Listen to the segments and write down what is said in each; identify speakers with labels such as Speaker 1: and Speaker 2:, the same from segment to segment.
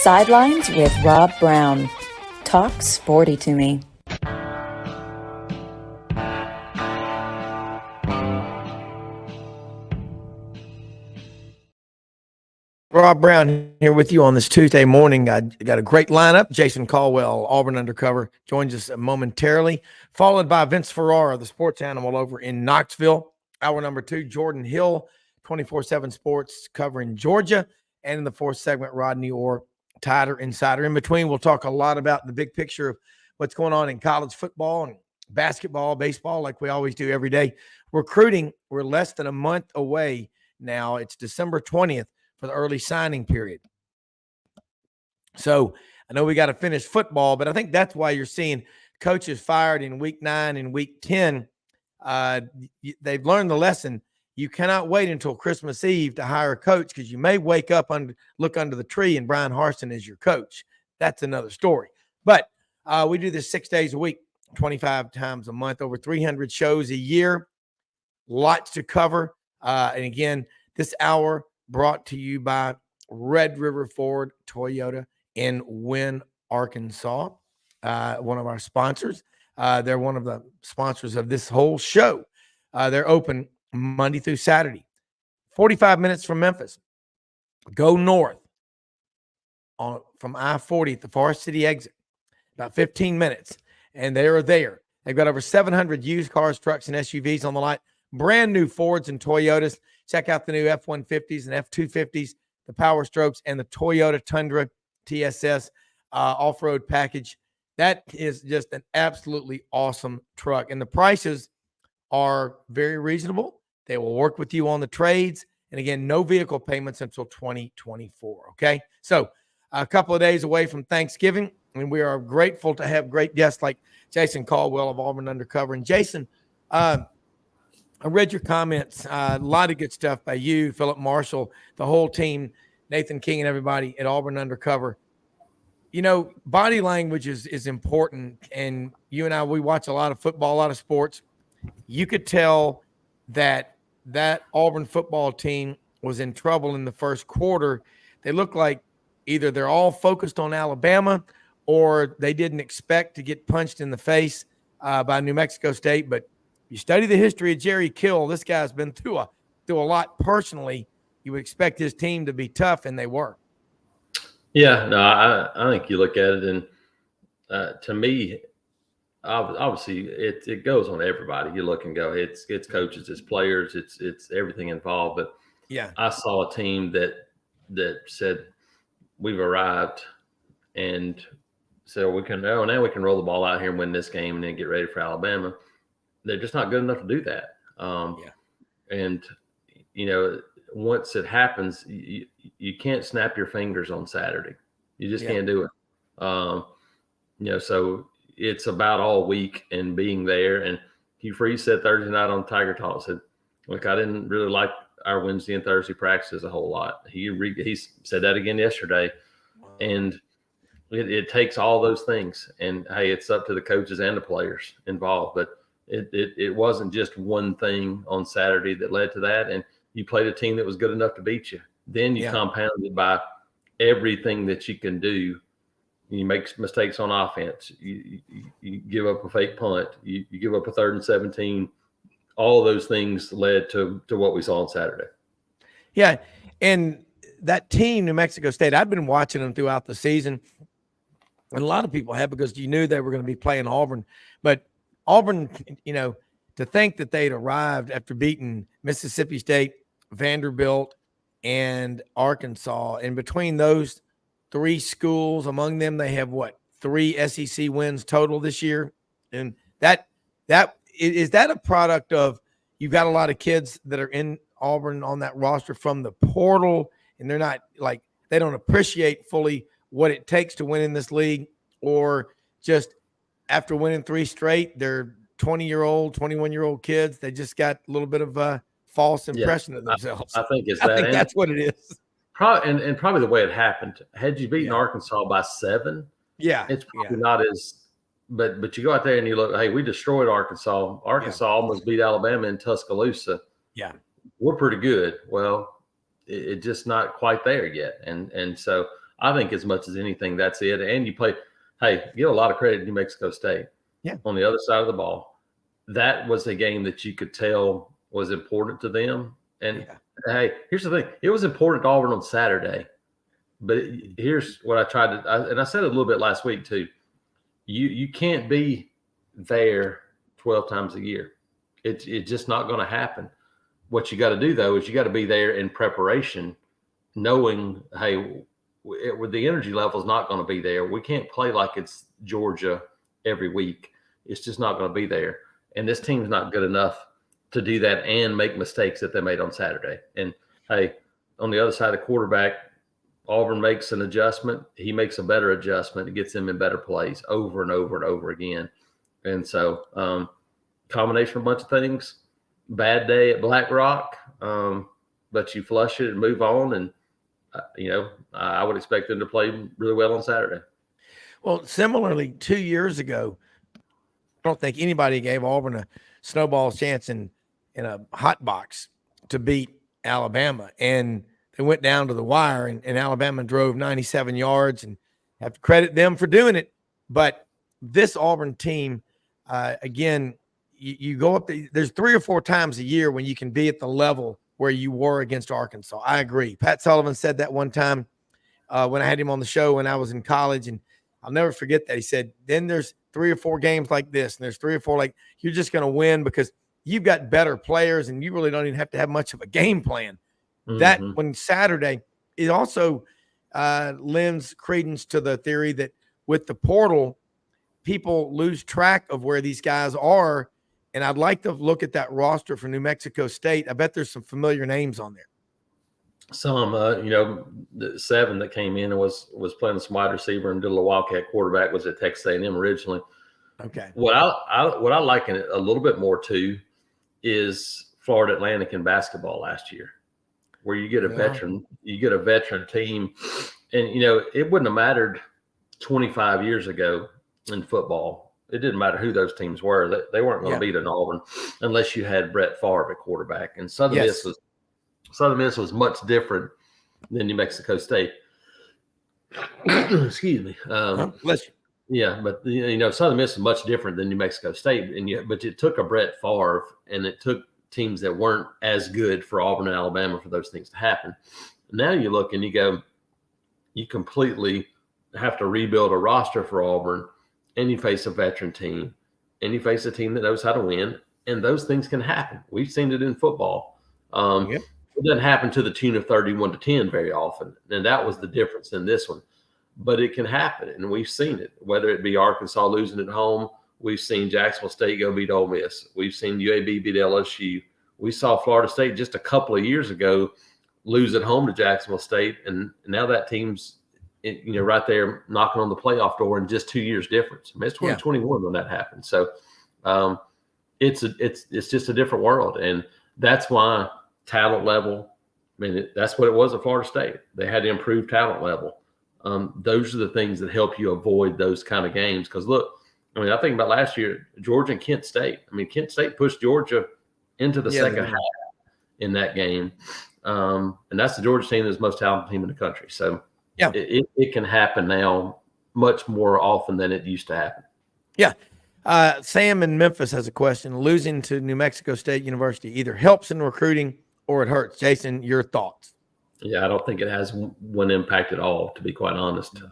Speaker 1: Sidelines with Rob Browne. Talk sporty to me.
Speaker 2: Rob Browne here with you on this Tuesday morning. I got a great lineup. Jason Caldwell, Auburn Undercover, joins us momentarily, followed by Vince Ferrara, the sports animal over in Knoxville. Hour number 2, Jordan Hill, 24/7 Sports covering Georgia. And in the fourth segment, Rodney or Tider Insider. In between, we'll talk a lot about the big picture of what's going on in college football and basketball, baseball, like we always do every day. Recruiting, we're less than a month away now. It's December 20th. For the early signing period. So I know we got to finish football, but I think that's why you're seeing coaches fired in week 9 and week 10. They've learned the lesson. You cannot wait until Christmas Eve to hire a coach because you may wake up and look under the tree and Brian Harsin is your coach. That's another story. But we do this 6 days a week, 25 times a month, over 300 shows a year, lots to cover. And again, this hour brought to you by Red River Ford Toyota in Wynne, Arkansas, one of our sponsors. They're one of the sponsors of this whole show. They're open Monday through Saturday, 45 minutes from Memphis. Go north from I-40 at the Forest City exit, about 15 minutes, and they are there. They've got over 700 used cars, trucks, and SUVs on the lot, brand new Fords and Toyotas. Check out the new F-150s and F-250s, the Power Strokes, and the Toyota Tundra TSS off-road package. That is just an absolutely awesome truck. And the prices are very reasonable. They will work with you on the trades. And again, no vehicle payments until 2024, okay? So a couple of days away from Thanksgiving, and we are grateful to have great guests like Jason Caldwell of Auburn Undercover. And Jason, I read your comments. A lot of good stuff by you, Philip Marshall, the whole team, Nathan King, and everybody at Auburn Undercover. You know, body language is important. And you and I, we watch a lot of football, a lot of sports. You could tell that Auburn football team was in trouble in the first quarter. They look like either they're all focused on Alabama or they didn't expect to get punched in the face by New Mexico State. But you study the history of Jerry Kill, this guy's been through a lot personally. You would expect his team to be tough, and they were.
Speaker 3: Yeah, no, I think you look at it, and to me, obviously it goes on everybody. You look and go, it's coaches, it's players, it's everything involved. But
Speaker 2: yeah,
Speaker 3: I saw a team that said we've arrived, and so now we can roll the ball out here and win this game, and then get ready for Alabama. They're just not good enough to do that. And, you know, once it happens, you can't snap your fingers on Saturday. You just can't do it. You know, so it's about all week and being there. And Hugh Freeze said Thursday night on Tiger Talk, said, look, I didn't really like our Wednesday and Thursday practices a whole lot. He said that again yesterday. And it takes all those things. And, hey, it's up to the coaches and the players involved. But it wasn't just one thing on Saturday that led to that. And you played a team that was good enough to beat you. Then you compound it by everything that you can do. You make mistakes on offense. You give up a fake punt. You give up a 3rd and 17. All of those things led to what we saw on Saturday.
Speaker 2: Yeah, and that team, New Mexico State, I've been watching them throughout the season. And a lot of people have because you knew they were going to be playing Auburn. But Auburn, you know, to think that they'd arrived after beating Mississippi State, Vanderbilt, and Arkansas. And between those 3 schools, among them, they have 3 SEC wins total this year. And that is that a product of you've got a lot of kids that are in Auburn on that roster from the portal, and they're not they don't appreciate fully what it takes to win in this league, or just after winning 3 straight, they're 20-year-old, 21-year-old kids. They just got a little bit of a false impression of themselves.
Speaker 3: I think
Speaker 2: that's what it is.
Speaker 3: Probably, and probably the way it happened. Had you beaten Arkansas by 7, it's probably not as. But you go out there and you look. Hey, we destroyed Arkansas. Arkansas almost beat Alabama in Tuscaloosa. Yeah, we're pretty good. Well, it's just not quite there yet. And so I think as much as anything, that's it. And you play, hey, give a lot of credit to New Mexico State.
Speaker 2: Yeah.
Speaker 3: On the other side of the ball, that was a game that you could tell was important to them. And hey, here's the thing. It was important to Auburn on Saturday. But here's what I tried to, and I said it a little bit last week too. You can't be there 12 times a year. It's just not going to happen. What you got to do though is you got to be there in preparation, knowing, hey, the energy level is not going to be there. We can't play like it's Georgia every week. It's just not going to be there. And this team's not good enough to do that and make mistakes that they made on Saturday. And hey, on the other side, the quarterback, Auburn makes an adjustment. He makes a better adjustment. It gets them in better plays over and over and over again. And so combination of a bunch of things, bad day at Black Rock, but you flush it and move on. And, I would expect them to play really well on Saturday.
Speaker 2: Well, similarly, 2 years ago, I don't think anybody gave Auburn a snowball chance in a hot box to beat Alabama. And they went down to the wire, and Alabama drove 97 yards, and have to credit them for doing it. But this Auburn team, again, you go up – there's 3 or 4 times a year when you can be at the level where you were against Arkansas. I agree. Pat Sullivan said that one time when I had him on the show when I was in college, and I'll never forget that. He said, then there's 3 or 4 games like this, and there's 3 or 4 like you're just going to win because you've got better players, and you really don't even have to have much of a game plan. Mm-hmm. That when Saturday, it also lends credence to the theory that with the portal, people lose track of where these guys are. And I'd like to look at that roster for New Mexico State. I bet there's some familiar names on there.
Speaker 3: Some, the 7 that came in and was playing some wide receiver and did a little Wildcat quarterback was at Texas A&M originally.
Speaker 2: Okay.
Speaker 3: What I like in it a little bit more too is Florida Atlantic in basketball last year, where you get a veteran team, and it wouldn't have mattered 25 years ago in football. It didn't matter who those teams were. They weren't going to beat an Auburn unless you had Brett Favre at quarterback. And Southern Miss was much different than New Mexico State. Excuse me.
Speaker 2: Bless you.
Speaker 3: Yeah, but Southern Miss is much different than New Mexico State, but it took a Brett Favre, and it took teams that weren't as good for Auburn and Alabama for those things to happen. Now you look and you go, you completely have to rebuild a roster for Auburn. And you face a veteran team, and you face a team that knows how to win, and those things can happen. We've seen it in football. It doesn't happen to the tune of 31-10 very often, and that was the difference in this one. But it can happen, and we've seen it, whether it be Arkansas losing at home. We've seen Jacksonville State go beat Ole Miss. We've seen UAB beat LSU. We saw Florida State just a couple of years ago lose at home to Jacksonville State, and now that team's right there knocking on the playoff door in just 2 years difference. I mean, it's 2021 when that happened. So it's just a different world. And that's why talent level, that's what it was at Florida State. They had to improve talent level. Those are the things that help you avoid those kind of games. Because look, I think about last year, Georgia and Kent State. Kent State pushed Georgia into the second half in that game. And that's the Georgia team that's the most talented team in the country. So it can happen now much more often than it used to happen.
Speaker 2: Yeah. Sam in Memphis has a question. Losing to New Mexico State University either helps in recruiting or it hurts. Jason, your thoughts?
Speaker 3: Yeah, I don't think it has one impact at all, to be quite honest.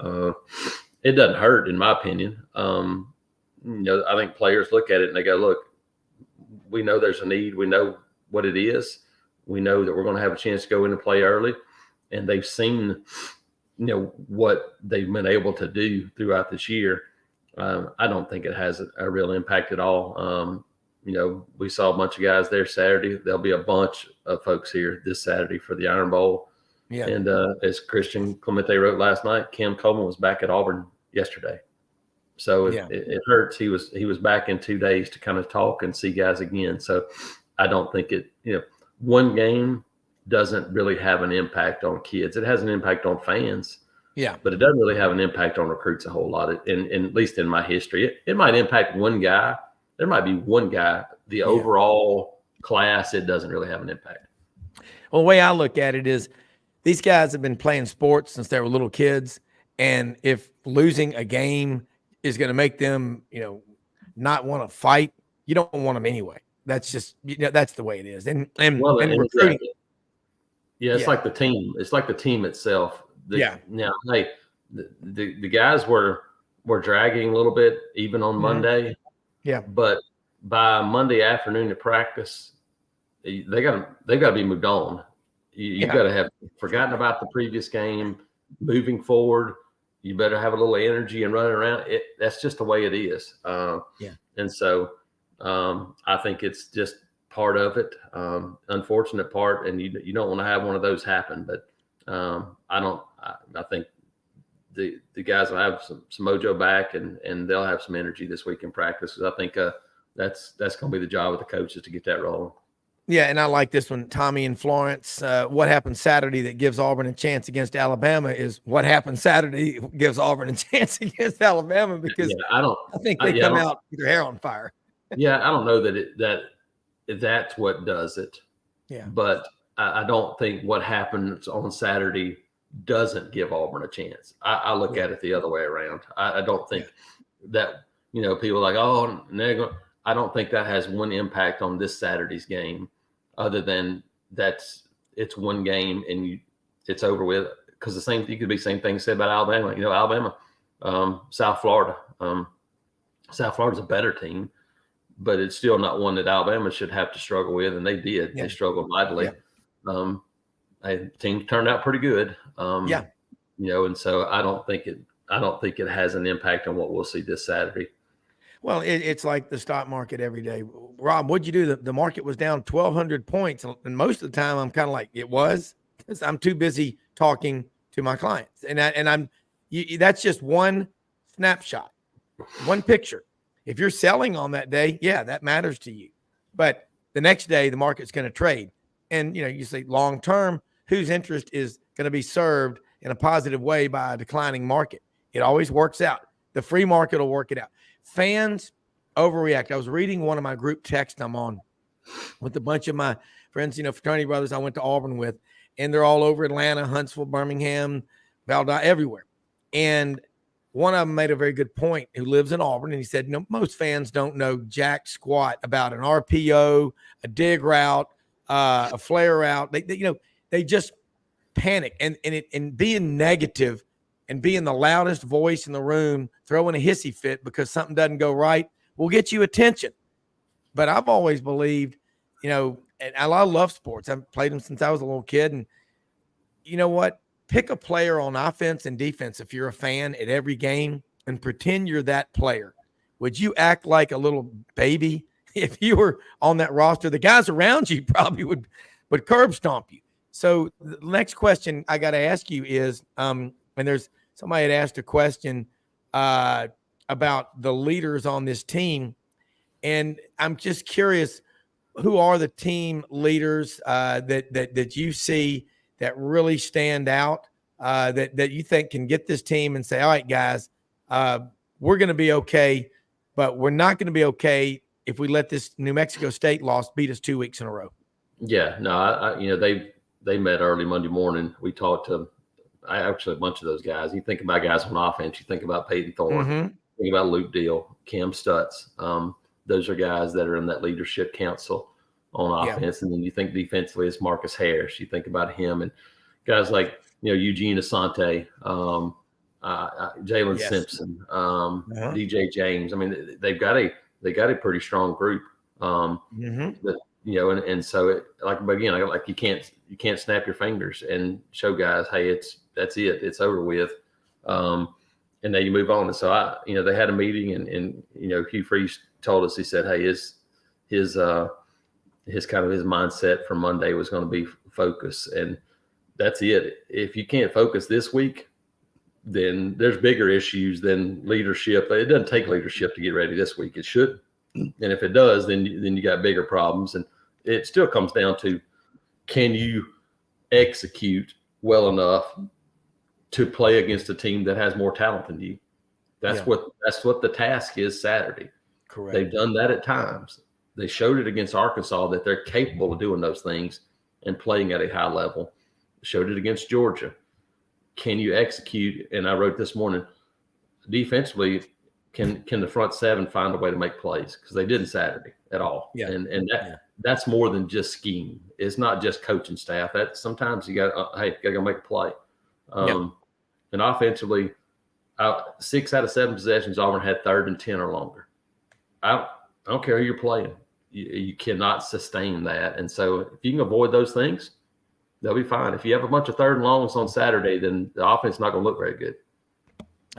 Speaker 3: It doesn't hurt, in my opinion. I think players look at it and they go, look, we know there's a need. We know what it is. We know that we're going to have a chance to go in and play early. And they've seen what they've been able to do throughout this year. I don't think it has a real impact at all. We saw a bunch of guys there Saturday. There'll be a bunch of folks here this Saturday for the Iron Bowl. Yeah. And as Christian Clemente wrote last night, Cam Coleman was back at Auburn yesterday. So it hurts. He was back in 2 days to kind of talk and see guys again. So I don't think one game doesn't really have an impact on kids. It has an impact on fans. Yeah. But it doesn't really have an impact on recruits a whole lot. And at least in my history, it might impact one guy. There might be one guy. The overall class, it doesn't really have an impact.
Speaker 2: Well, the way I look at it is these guys have been playing sports since they were little kids. And if losing a game is going to make them, not want to fight, you don't want them anyway. That's just, that's the way it is. And recruiting.
Speaker 3: Exactly. Yeah, it's like the team. It's like the team itself. Now, hey, the guys were dragging a little bit even on Monday.
Speaker 2: Yeah.
Speaker 3: But by Monday afternoon at practice, they've got to be moved on. You've got to have forgotten about the previous game, moving forward. You better have a little energy and running around. That's just the way it is. And so I think it's just part of it, unfortunate part, and you don't want to have one of those happen. But I think the guys will have some mojo back, and they'll have some energy this week in practice. I think that's going to be the job of the coaches to get that rolling.
Speaker 2: Yeah, and I like this one, Tommy and Florence. What happened Saturday that gives Auburn a chance against Alabama is what happened Saturday gives Auburn a chance against Alabama, because I think they come out with their hair on fire.
Speaker 3: Yeah, I don't know that that's what does it.
Speaker 2: Yeah,
Speaker 3: but I don't think what happens on Saturday doesn't give Auburn a chance. I look at it the other way around. I don't think that people are like, oh, I don't think that has one impact on this Saturday's game, other than it's one game and it's over with. Because you could be the same thing said about Alabama. Alabama, South Florida. South Florida's a better team, but it's still not one that Alabama should have to struggle with, and they did. Yeah. They struggled mightily. Yeah. Team turned out pretty good. And so I don't think it has an impact on what we'll see this Saturday.
Speaker 2: Well, it's like the stock market every day. Rob, what'd you do? The market was down 1,200 points. And most of the time I'm kind of like, it was, because I'm too busy talking to my clients. That's just one snapshot, one picture. If you're selling on that day, that matters to you. But the next day, the market's going to trade. And, you say long term, whose interest is going to be served in a positive way by a declining market? It always works out. The free market will work it out. Fans overreact. I was reading one of my group texts I'm on with a bunch of my friends, fraternity brothers I went to Auburn with, and they're all over Atlanta, Huntsville, Birmingham, Valdosta, everywhere. And one of them made a very good point, who lives in Auburn, and he said, most fans don't know jack squat about an RPO, a dig route, a flare route. They just panic, and being negative and being the loudest voice in the room, throwing a hissy fit because something doesn't go right, will get you attention. But I've always believed, and I love sports. I've played them since I was a little kid. And you know what? Pick a player on offense and defense if you're a fan at every game, and pretend you're that player. Would you act like a little baby if you were on that roster? The guys around you probably would curb stomp you. So the next question I got to ask you is, and there's somebody had asked a question about the leaders on this team, and I'm just curious, who are the team leaders that you see that really stand out, that you think can get this team and say, all right, guys, we're going to be okay, but we're not going to be okay if we let this New Mexico State loss beat us 2 weeks in a row?
Speaker 3: Yeah, no, they met early Monday morning. We talked to a bunch of those guys. You think about guys on offense, you think about Peyton Thorne, think about Luke Deal, Cam Stutz. Those are guys that are in that leadership council on offense. And then you think defensively, it's Marcus Harris. You think about him, and guys like Eugene Asante, Jalen Simpson, DJ James. I mean, they got a pretty strong group. And so you can't snap your fingers and show guys, hey, that's it, it's over with. And then you move on. And so they had a meeting, and Hugh Freeze told us, he said, hey, his mindset for Monday was going to be focus, and that's it. If you can't focus this week, then there's bigger issues than leadership. It doesn't take leadership to get ready this week. It should. And if it does, then you got bigger problems. And it still comes down to, can you execute well enough to play against a team that has more talent than you? That's what the task is Saturday.
Speaker 2: Correct.
Speaker 3: They've done that at times. They showed it against Arkansas that they're capable of doing those things and playing at a high level. Showed it against Georgia. can you execute? And I wrote this morning, defensively, can the front seven find a way to make plays? Because they didn't Saturday at all.
Speaker 2: Yeah.
Speaker 3: And that's more than just scheme. It's not just coaching staff. That sometimes you got you got to go make a play. And offensively, 6 out of 7 possessions Auburn had 3rd and 10 or longer. I don't care who you're playing. You cannot sustain that. And so if you can avoid those things, they'll be fine. If you have a bunch of 3rd and longs on Saturday, then the offense is not going to look very good.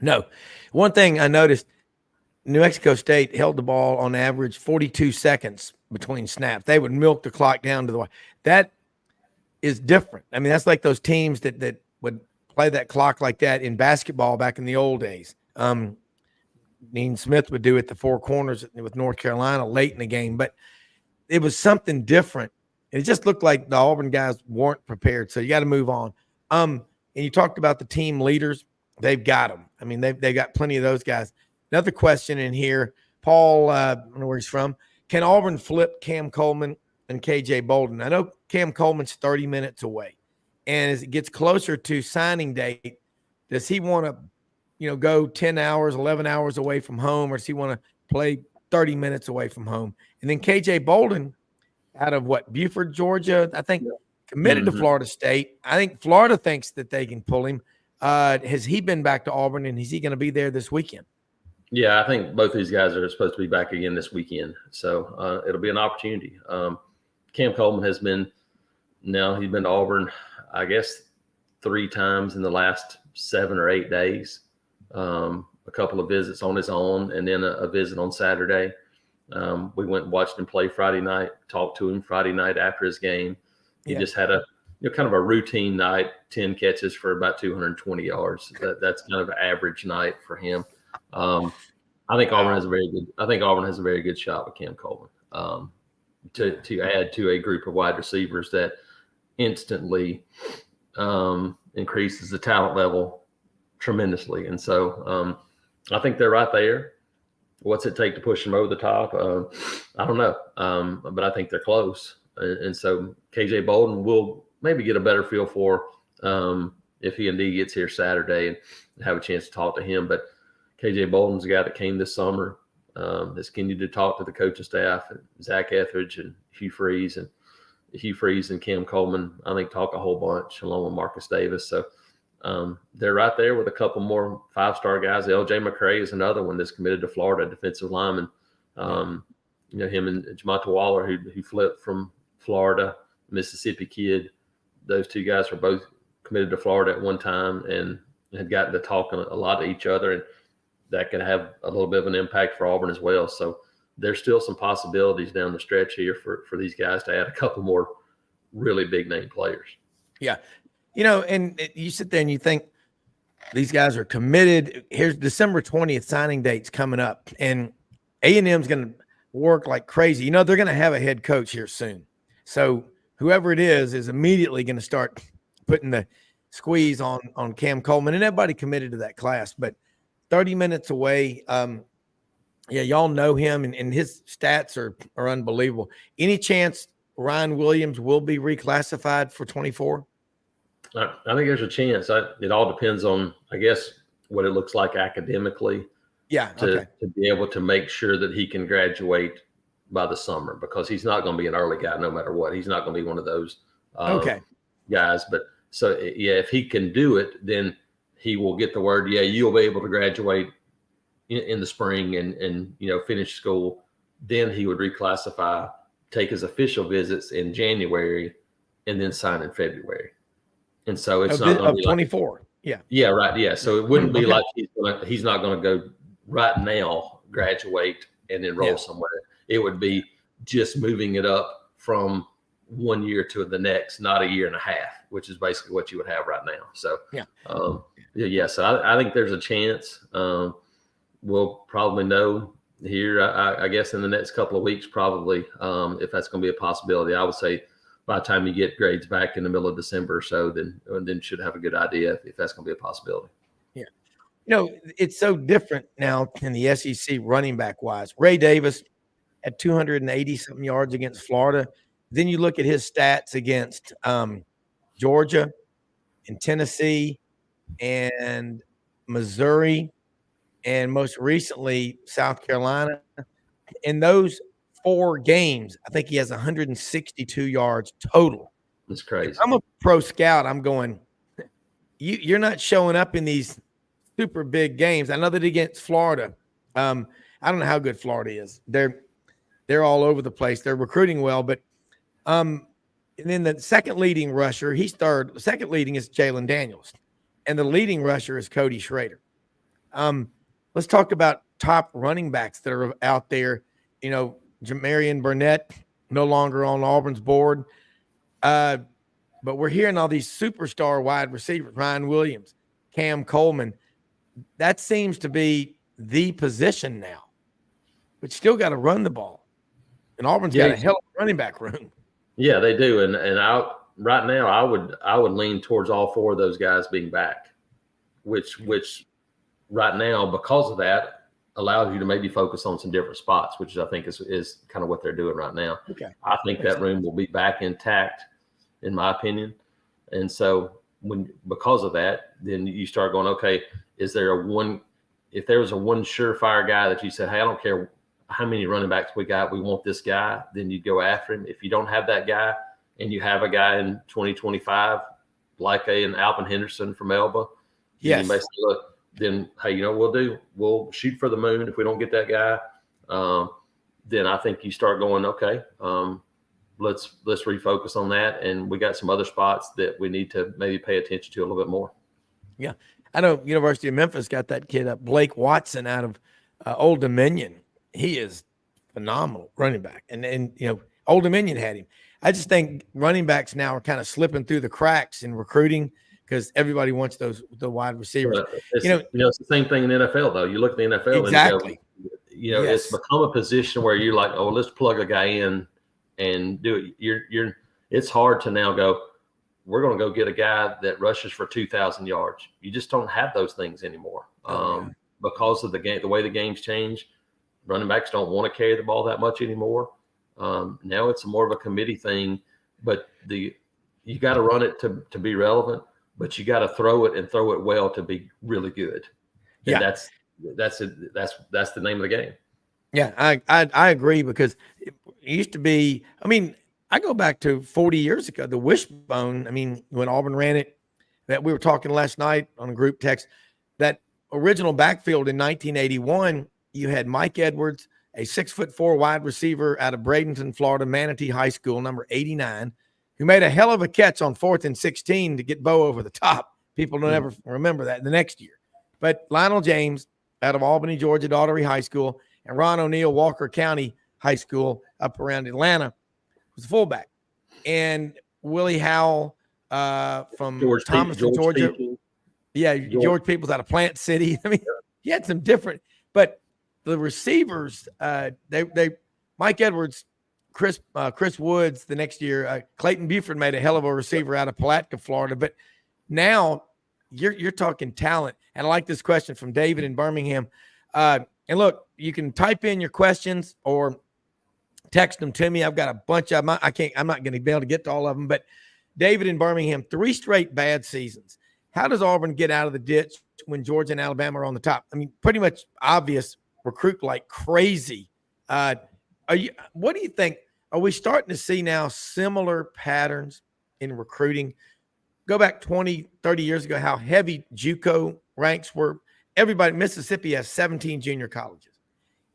Speaker 3: No.
Speaker 2: One thing I noticed, New Mexico State held the ball on average 42 seconds between snaps. They would milk the clock down to the wire. That is different. I mean, that's like those teams that would play that clock like that in basketball back in the old days. Dean Smith would do it the 4 corners with North Carolina late in the game, but it was something different. It just looked like the Auburn guys weren't prepared. So you got to move on. And you talked about the team leaders. They've got them. I mean, they got plenty of those guys. Another question in here, Paul, I don't know where he's from. Can Auburn flip Cam Coleman and KJ Bolden? I know Cam Coleman's 30 minutes away. And as it gets closer to signing date, does he want to, go 10 hours, 11 hours away from home, or does he want to play 30 minutes away from home? And then KJ Bolden out of Buford, Georgia, I think committed to Florida State. I think Florida thinks that they can pull him. Has he been back to Auburn, and is he going to be there this weekend?
Speaker 3: Yeah, I think both these guys are supposed to be back again this weekend. So it'll be an opportunity. Cam Coleman he's been to Auburn, I guess, 3 times in the last 7 or 8 days. A couple of visits on his own, and then a visit on Saturday. We went and watched him play Friday night, talked to him Friday night after his game. He just had a kind of a routine night, 10 catches for about 220 yards. That's kind of an average night for him. I think Auburn has a very good shot with Cam Coleman to add to a group of wide receivers that instantly increases the talent level tremendously. And so I think they're right there. What's it take to push them over the top? I don't know, but I think they're close. And so KJ Bolden will maybe get a better feel for if he indeed gets here Saturday and have a chance to talk to him. But KJ Bolden's a guy that came this summer, has continued to talk to the coaching staff, and Zach Etheridge and Hugh Freeze and Cam Coleman, I think, talk a whole bunch along with Marcus Davis. So they're right there with a couple more 5-star guys. LJ McCray is another one that's committed to Florida, defensive lineman. Him and Jamonta Waller, who flipped from Florida, Mississippi kid. Those 2 guys were both committed to Florida at one time and had gotten to talking a lot to each other, and that could have a little bit of an impact for Auburn as well. So there's still some possibilities down the stretch here for these guys to add a couple more really big name players.
Speaker 2: Yeah. And you sit there and you think these guys are committed. Here's December 20th signing dates coming up, and A&M's going to work like crazy. They're going to have a head coach here soon. So whoever it is immediately going to start putting the squeeze on Cam Coleman, and everybody committed to that class. But 30 minutes away, y'all know him, and his stats are unbelievable. Any chance Ryan Williams will be reclassified for 24?
Speaker 3: I think there's a chance. It all depends on, I guess, what it looks like academically.
Speaker 2: Yeah,
Speaker 3: to be able to make sure that he can graduate by the summer, because he's not going to be an early guy no matter what. He's not going to be one of those guys. But so, if he can do it, then he will get the word, you'll be able to graduate in the spring and finish school. Then he would reclassify, take his official visits in January, and then sign in February. And so it's not going to be
Speaker 2: 24.
Speaker 3: Like, yeah, right. Yeah. So it wouldn't be like he's not going to go right now, graduate and enroll somewhere. It would be just moving it up from 1 year to the next, not a year and a half, which is basically what you would have right now. So, so I think there's a chance. We'll probably know here, I guess, in the next couple of weeks, probably, if that's going to be a possibility. I would say by the time you get grades back in the middle of December or so, then should have a good idea if that's going to be a possibility.
Speaker 2: Yeah. It's so different now in the SEC running back wise. Ray Davis had 280 something yards against Florida. Then you look at his stats against Georgia and Tennessee, and Missouri, and most recently South Carolina. In those 4 games, I think he has 162 yards total.
Speaker 3: It's
Speaker 2: If
Speaker 3: crazy.
Speaker 2: I'm a pro scout, I'm going, you're not showing up in these super big games. I know that against Florida. I don't know how good Florida is. They're all over the place. They're recruiting well, but and then the second leading rusher, he's third. The second leading is Jalen Daniels, and the leading rusher is Cody Schrader. Let's talk about top running backs that are out there. Jamarian Burnett, no longer on Auburn's board. But we're hearing all these superstar wide receivers, Ryan Williams, Cam Coleman. That seems to be the position now. But still got to run the ball. And Auburn's got a hell of a running back room.
Speaker 3: Yeah, they do. And right now I would lean towards all 4 of those guys being back, which right now, because of that, allows you to maybe focus on some different spots, which I think is kind of what they're doing right now.
Speaker 2: Okay.
Speaker 3: I think that room will be back intact, in my opinion. And so because of that, then you start going, okay, if there was a one surefire guy that you said, hey, I don't care how many running backs we got, we want this guy, then you go after him. If you don't have that guy and you have a guy in 2025, like an Alvin Henderson from Elba,
Speaker 2: yes,
Speaker 3: you may say, look, then, hey, we'll shoot for the moon. If we don't get that guy, then I think you start going, okay, let's refocus on that. And we got some other spots that we need to maybe pay attention to a little bit more. Yeah.
Speaker 2: I know University of Memphis got that kid up, Blake Watson, out of Old Dominion. He is phenomenal running back. And Old Dominion had him. I just think running backs now are kind of slipping through the cracks in recruiting because everybody wants the wide receivers.
Speaker 3: It's the same thing in the NFL, though. You look at the NFL
Speaker 2: exactly.
Speaker 3: And it's become a position where you're like, oh, let's plug a guy in and do it. It's hard to now go, we're going to go get a guy that rushes for 2,000 yards. You just don't have those things anymore. Because of the way the game's changed. Running backs don't want to carry the ball that much anymore. Now it's more of a committee thing, but you got to run it to be relevant, but you got to throw it well to be really good. And that's the name of the game.
Speaker 2: Yeah, I agree, because it used to be, I go back to 40 years ago, the wishbone. When Auburn ran it, that we were talking last night on a group text, that original backfield in 1981, you had Mike Edwards, a 6'4" wide receiver out of Bradenton, Florida, Manatee High School, number 89, who made a hell of a catch on 4th and 16 to get Bo over the top. People don't ever remember that the next year. But Lionel James out of Albany, Georgia, Daughtery High School, and Ron O'Neill, Walker County High School up around Atlanta, was the fullback. And Willie Howell from Thomaston, Georgia. People. Yeah, George Peoples out of Plant City. He had some different, but the receivers, Mike Edwards, Chris Woods the next year, Clayton Buford made a hell of a receiver out of Palatka, Florida. But now you're talking talent. And I like this question from David in Birmingham. And look, you can type in your questions or text them to me. I've got a bunch of them. I'm not going to be able to get to all of them. But David in Birmingham, 3 straight bad seasons. How does Auburn get out of the ditch when Georgia and Alabama are on the top? Pretty much obvious. Recruit like crazy. What do you think? Are we starting to see now similar patterns in recruiting? Go back 20, 30 years ago, how heavy JUCO ranks were. Everybody, Mississippi has 17 junior colleges.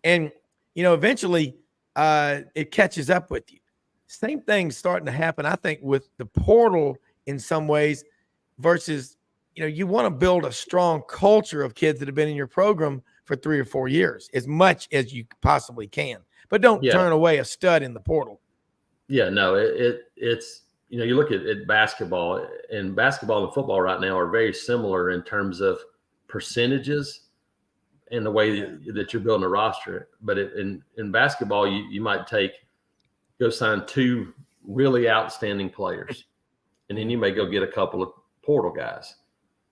Speaker 2: And, eventually it catches up with you. Same thing's starting to happen, I think, with the portal in some ways versus, you want to build a strong culture of kids that have been in your program for 3 or 4 years, as much as you possibly can, but don't turn away a stud in the portal.
Speaker 3: Yeah, no, it's, you look at basketball, and basketball and football right now are very similar in terms of percentages and the way that you're building a roster. But in basketball, you might go sign 2 really outstanding players, and then you may go get a couple of portal guys.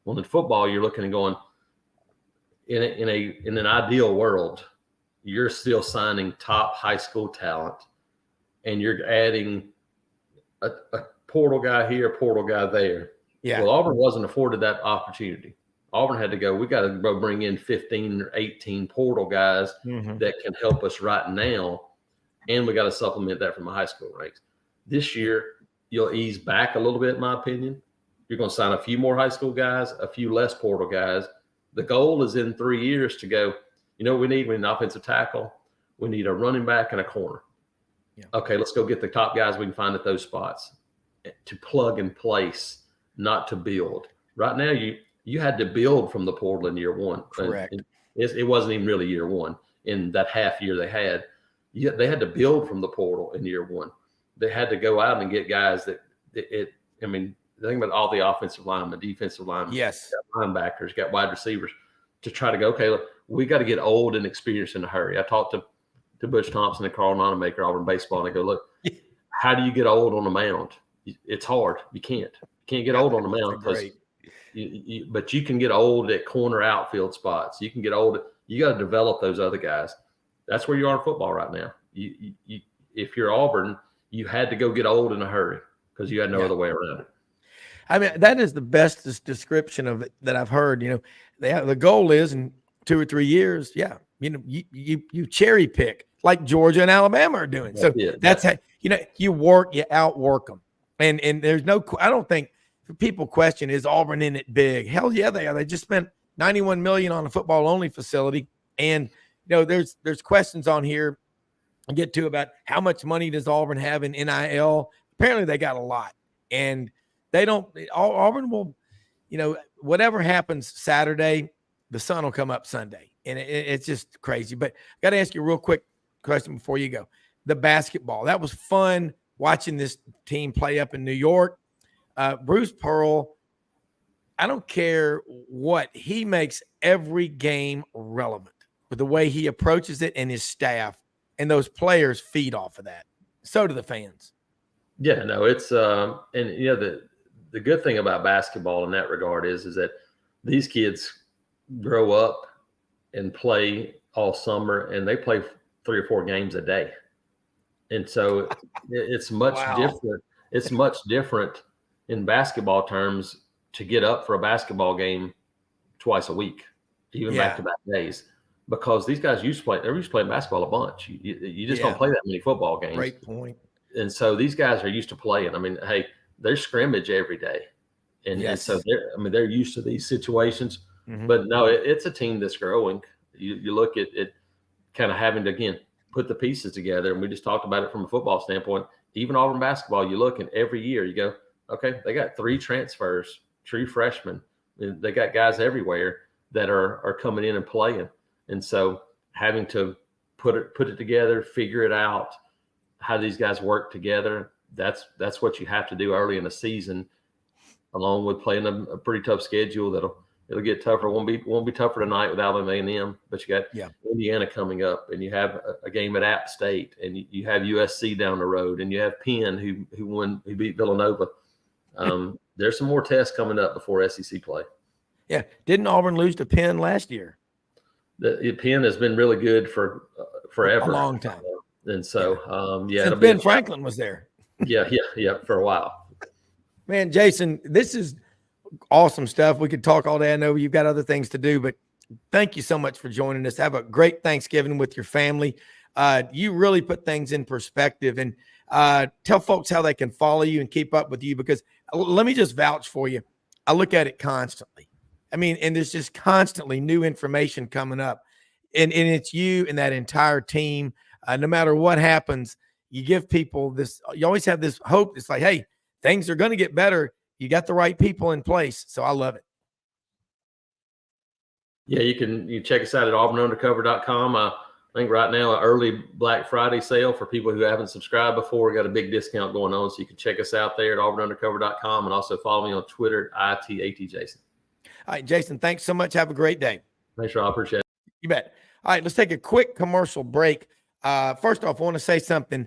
Speaker 3: Well, in football, you're looking and going, in an ideal world, you're still signing top high school talent, and you're adding a portal guy here, a portal guy there,
Speaker 2: Yeah.
Speaker 3: Well, Auburn wasn't afforded that opportunity. Auburn had to go, we got to go bring in 15 or 18 portal guys that can help us right now. And we got to supplement that from the high school ranks. This year, you'll ease back a little bit, in my opinion. You're going to sign a few more high school guys, a few less portal guys. The goal is in 3 years to go, you know what we need? We need an offensive tackle. We need a running back and a corner. Yeah. Okay, let's go get the top guys we can find at those spots to plug and place, not to build. Right now, you had to build from the portal in year one.
Speaker 2: Correct.
Speaker 3: It wasn't even really year one. In that half year they had, they had to build from the portal in year one. They had to go out and get guys I mean, think about all the offensive linemen, defensive linemen,
Speaker 2: yes,
Speaker 3: got linebackers, got wide receivers to try to go, okay, look, we got to get old and experienced in a hurry. I talked to Butch Thompson and Carl Nonamaker, Auburn baseball, and I go, look, how do you get old on the mound? It's hard. You can't get old on the mound because but you can get old at corner outfield spots. You can get old. You got to develop those other guys. That's where you are in football right now. If you're Auburn, you had to go get old in a hurry because you had no other way around it.
Speaker 2: I mean, that is the best description of it that I've heard. You know, the goal is in 2 or 3 years. Yeah. You know, you cherry pick like Georgia and Alabama are doing. So that's how, you know, you outwork them. And there's no, I don't think people question, is Auburn in it big? Hell yeah, they are. They just spent $91 million on a football only facility. And, you know, there's questions on here I'll get to about how much money does Auburn have in NIL. Apparently they got a lot, and Auburn will, you know, whatever happens Saturday, the sun will come up Sunday. And it's just crazy. But I got to ask you a real quick question before you go. The basketball, that was fun watching this team play up in New York. Bruce Pearl, I don't care what, he makes every game relevant with the way he approaches it, and his staff and those players feed off of that. So do the fans.
Speaker 3: Yeah, no, it's and you know, the good thing about basketball in that regard is that these kids grow up and play all summer, and they play 3 or 4 games a day. And so it's much different. It's much different in basketball terms to get up for a basketball game twice a week, even back-to-back days, because these guys used to play basketball a bunch. You just don't play that many football games.
Speaker 2: Great point. And
Speaker 3: so these guys are used to playing. I mean, hey, there's scrimmage every day. And so they're used to these situations. Mm-hmm. But no, it's a team that's growing. You look at it kind of having to, again, put the pieces together. And we just talked about it from a football standpoint. Even Auburn basketball, you look, and every year you go, okay, they got 3 transfers, true freshmen. They got guys everywhere that are coming in and playing. And so having to put it together, figure it out, how these guys work together, that's what you have to do early in the season, along with playing a pretty tough schedule. It'll get tougher. It won't be tougher tonight with Alabama A&M, but you got Indiana coming up, and you have a game at App State, and you have USC down the road, and you have Penn who beat Villanova. There's some more tests coming up before SEC play.
Speaker 2: Yeah, didn't Auburn lose to Penn last year?
Speaker 3: Penn has been really good for forever,
Speaker 2: a long time,
Speaker 3: and so
Speaker 2: since Ben Franklin was there.
Speaker 3: Yeah, for a while.
Speaker 2: Man, Jason, this is awesome stuff. We could talk all day. I know you've got other things to do, but thank you so much for joining us. Have a great Thanksgiving with your family. You really put things in perspective, and tell folks how they can follow you and keep up with you, because let me just vouch for you. I look at it constantly. I mean, and there's just constantly new information coming up, and it's you and that entire team. No matter what happens, you give people this, you always have this hope. It's like, hey, things are going to get better. You got the right people in place. So I love it.
Speaker 3: Yeah, you check us out at auburnundercover.com. I think right now, an early Black Friday sale for people who haven't subscribed before. We got a big discount going on. So you can check us out there at auburnundercover.com, and also follow me on Twitter at ITATJason.
Speaker 2: All right, Jason, thanks so much. Have a great day.
Speaker 3: Thanks, Rob. Appreciate it.
Speaker 2: You bet. All right, let's take a quick commercial break. First off, I want to say something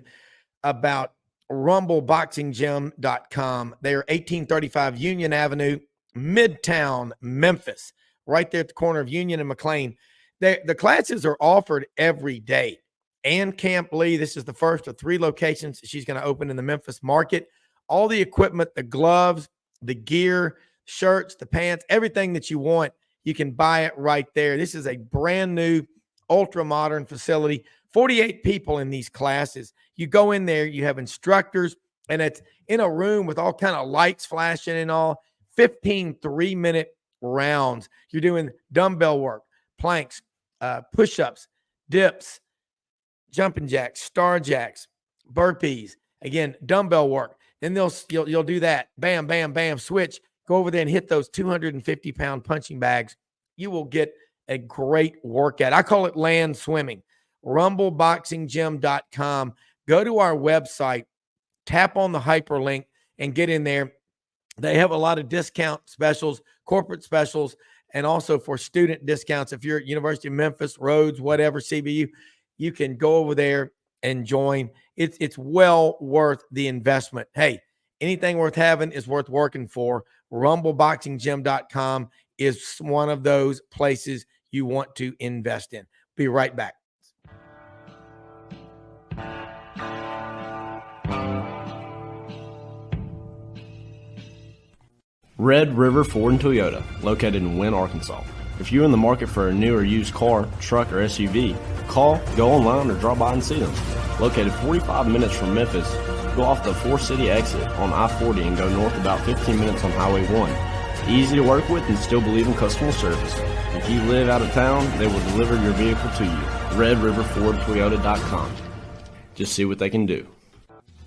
Speaker 2: about rumbleboxinggym.com. They are 1835 Union Avenue, Midtown, Memphis, right there at the corner of Union and McLean. The classes are offered every day. Ann Camp Lee, this is the first of 3 locations she's going to open in the Memphis market. All the equipment, the gloves, the gear, shirts, the pants, everything that you want. You can buy it right there. This is a brand new, ultra modern facility. 48 people in these classes. You go in there, you have instructors, and it's in a room with all kind of lights flashing and all. 15 3-minute rounds. You're doing dumbbell work, planks, push-ups, dips, jumping jacks, star jacks, burpees. Again, dumbbell work. Then you'll do that. Bam, bam, bam, switch. Go over there and hit those 250-pound punching bags. You will get a great workout. I call it land swimming. rumbleboxinggym.com. Go to our website, tap on the hyperlink, and get in there. They have a lot of discount specials, corporate specials, and also for student discounts. If you're at University of Memphis, Rhodes, whatever, CBU, you can go over there and join. It's well worth the investment. Hey, anything worth having is worth working for. rumbleboxinggym.com is one of those places you want to invest in. Be right back.
Speaker 4: Red River Ford and Toyota, located in Wynne, Arkansas. If you're in the market for a new or used car, truck, or SUV, call, go online, or drop by and see them. Located 45 minutes from Memphis, go off the 4-city exit on I-40 and go north about 15 minutes on Highway 1. Easy to work with and still believe in customer service. If you live out of town, they will deliver your vehicle to you. RedRiverFordToyota.com. Just see what they can do.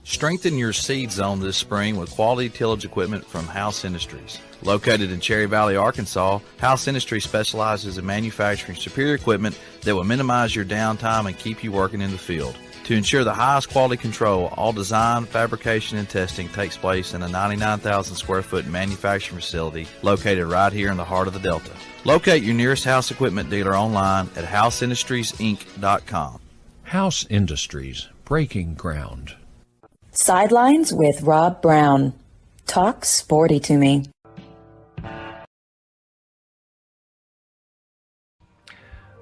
Speaker 5: Strengthen your seed zone this spring with quality tillage equipment from House Industries. Located in Cherry Valley, Arkansas, House Industries specializes in manufacturing superior equipment that will minimize your downtime and keep you working in the field. To ensure the highest quality control, all design, fabrication, and testing takes place in a 99,000 square foot manufacturing facility located right here in the heart of the Delta. Locate your nearest House equipment dealer online at houseindustriesinc.com.
Speaker 6: House Industries, breaking ground.
Speaker 1: Sidelines with Rob Browne. Talk sporty to me.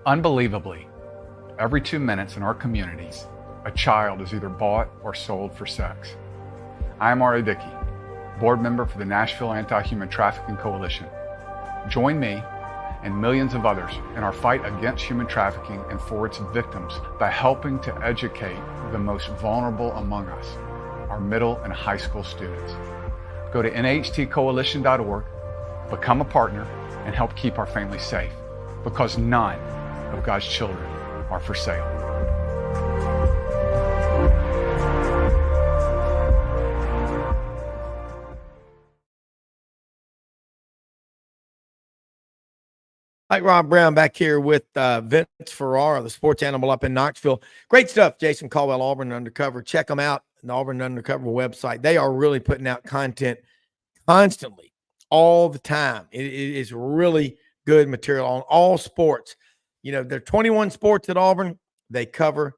Speaker 7: Unbelievably, every 2 minutes in our communities, a child is either bought or sold for sex. I am R.A. Dickey, board member for the Nashville Anti-Human Trafficking Coalition. Join me and millions of others in our fight against human trafficking and for its victims by helping to educate the most vulnerable among us, our middle and high school students. Go to nhtcoalition.org, become a partner, and help keep our families safe, because none of God's children are for sale.
Speaker 2: All right, Rob Browne back here with Vince Ferrara, the sports animal up in Knoxville. Great stuff, Jason Caldwell, Auburn Undercover. Check them out, the Auburn Undercover website. They are really putting out content constantly, all the time. It is really good material on all sports. You know, there are 21 sports at Auburn. They cover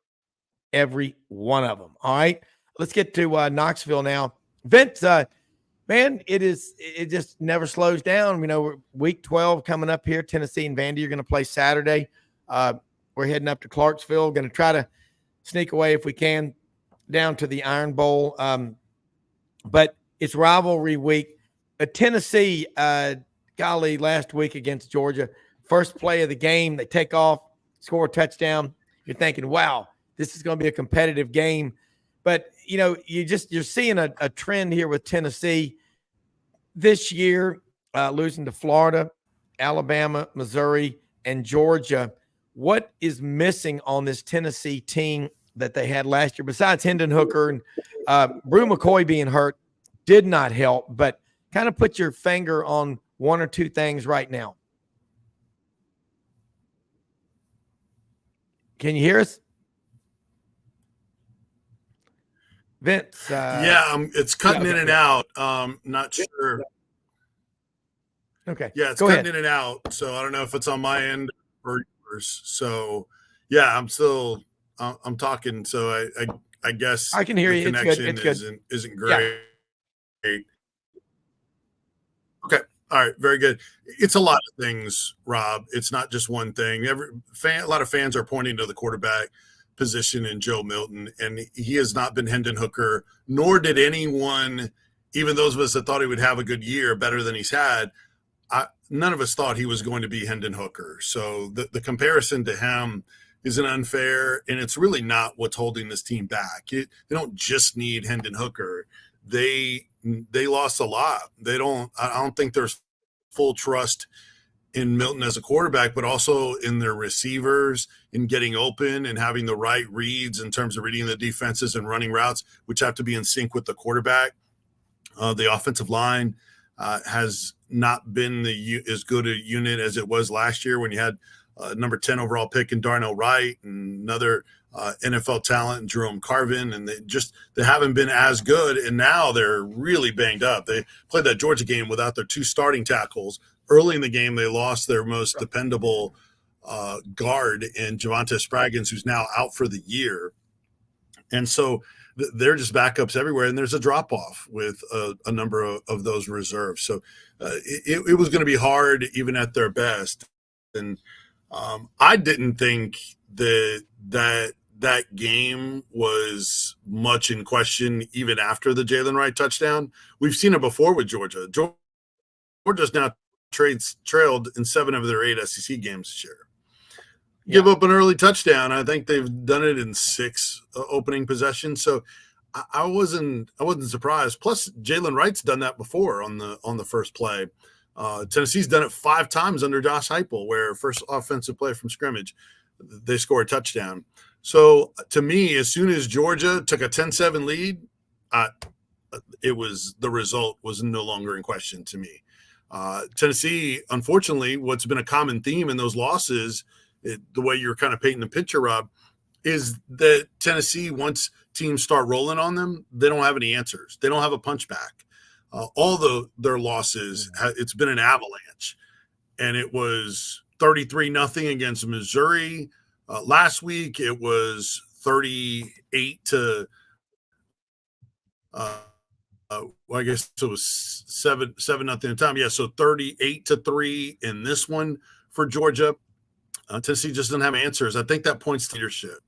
Speaker 2: every one of them. All right, let's get to Knoxville now. Vince, man, it just never slows down. You know, week 12 coming up here. Tennessee and Vandy are going to play Saturday. We're heading up to Clarksville. Going to try to sneak away if we can down to the Iron Bowl. But it's rivalry week. Tennessee, golly, last week against Georgia, first play of the game, they take off, score a touchdown. You're thinking, wow, this is going to be a competitive game. But, you know, you're seeing a trend here with Tennessee this year, losing to Florida, Alabama, Missouri, and Georgia. What is missing on this Tennessee team that they had last year, besides Hendon Hooker and Brew McCoy being hurt, did not help, but kind of put your finger on one or two things right now. Can you hear us? Vince.
Speaker 8: It's cutting in and out. Not sure.
Speaker 2: Okay.
Speaker 8: Yeah, it's
Speaker 2: Go
Speaker 8: cutting
Speaker 2: ahead.
Speaker 8: in and out. So I don't know if it's on my end or yours. So yeah, I'm still I'm talking. So I guess
Speaker 2: I can hear you. It's good.
Speaker 8: Isn't great. Yeah. Okay. All right. Very good. It's a lot of things, Rob. It's not just one thing. A lot of fans are pointing to the quarterback position in Joe Milton, and he has not been Hendon Hooker, nor did anyone even those of us that thought he would have a good year, better than he's had, none of us thought he was going to be Hendon Hooker. So the comparison to him isn't unfair, and it's really not what's holding this team back. They don't just need Hendon Hooker. They lost a lot. I don't think there's full trust in Milton as a quarterback, but also in their receivers, in getting open and having the right reads in terms of reading the defenses and running routes, which have to be in sync with the quarterback. The offensive line has not been as good a unit as it was last year when you had number 10 overall pick in Darnell Wright and another NFL talent in Jerome Carvin, and they haven't been as good, and now they're really banged up. They played that Georgia game without their 2 starting tackles. Early in the game, they lost their most dependable guard in Javonte Spraggins, who's now out for the year. And so they're just backups everywhere, and there's a drop-off with a number of those reserves. So it was going to be hard even at their best. And I didn't think that game was much in question even after the Jalen Wright touchdown. We've seen it before with Georgia. Georgia's now trailed in 7 of their 8 SEC games this year. Give up an early touchdown. I think they've done it in 6 opening possessions. So I wasn't surprised. Plus, Jalen Wright's done that before on the first play. Tennessee's done it 5 times under Josh Heupel, where first offensive play from scrimmage, they score a touchdown. So to me, as soon as Georgia took a 10-7 lead, the result was no longer in question to me. Tennessee, unfortunately, what's been a common theme in those losses, the way you're kind of painting the picture, Rob, is that Tennessee, once teams start rolling on them, they don't have any answers. They don't have a punchback. All their losses, it's been an avalanche. And it was 33-0 against Missouri. Last week, it was 38 to I guess it was 7-0 at the time. Yeah, so 38-3 in this one for Georgia. Tennessee just doesn't have answers. I think that points to leadership.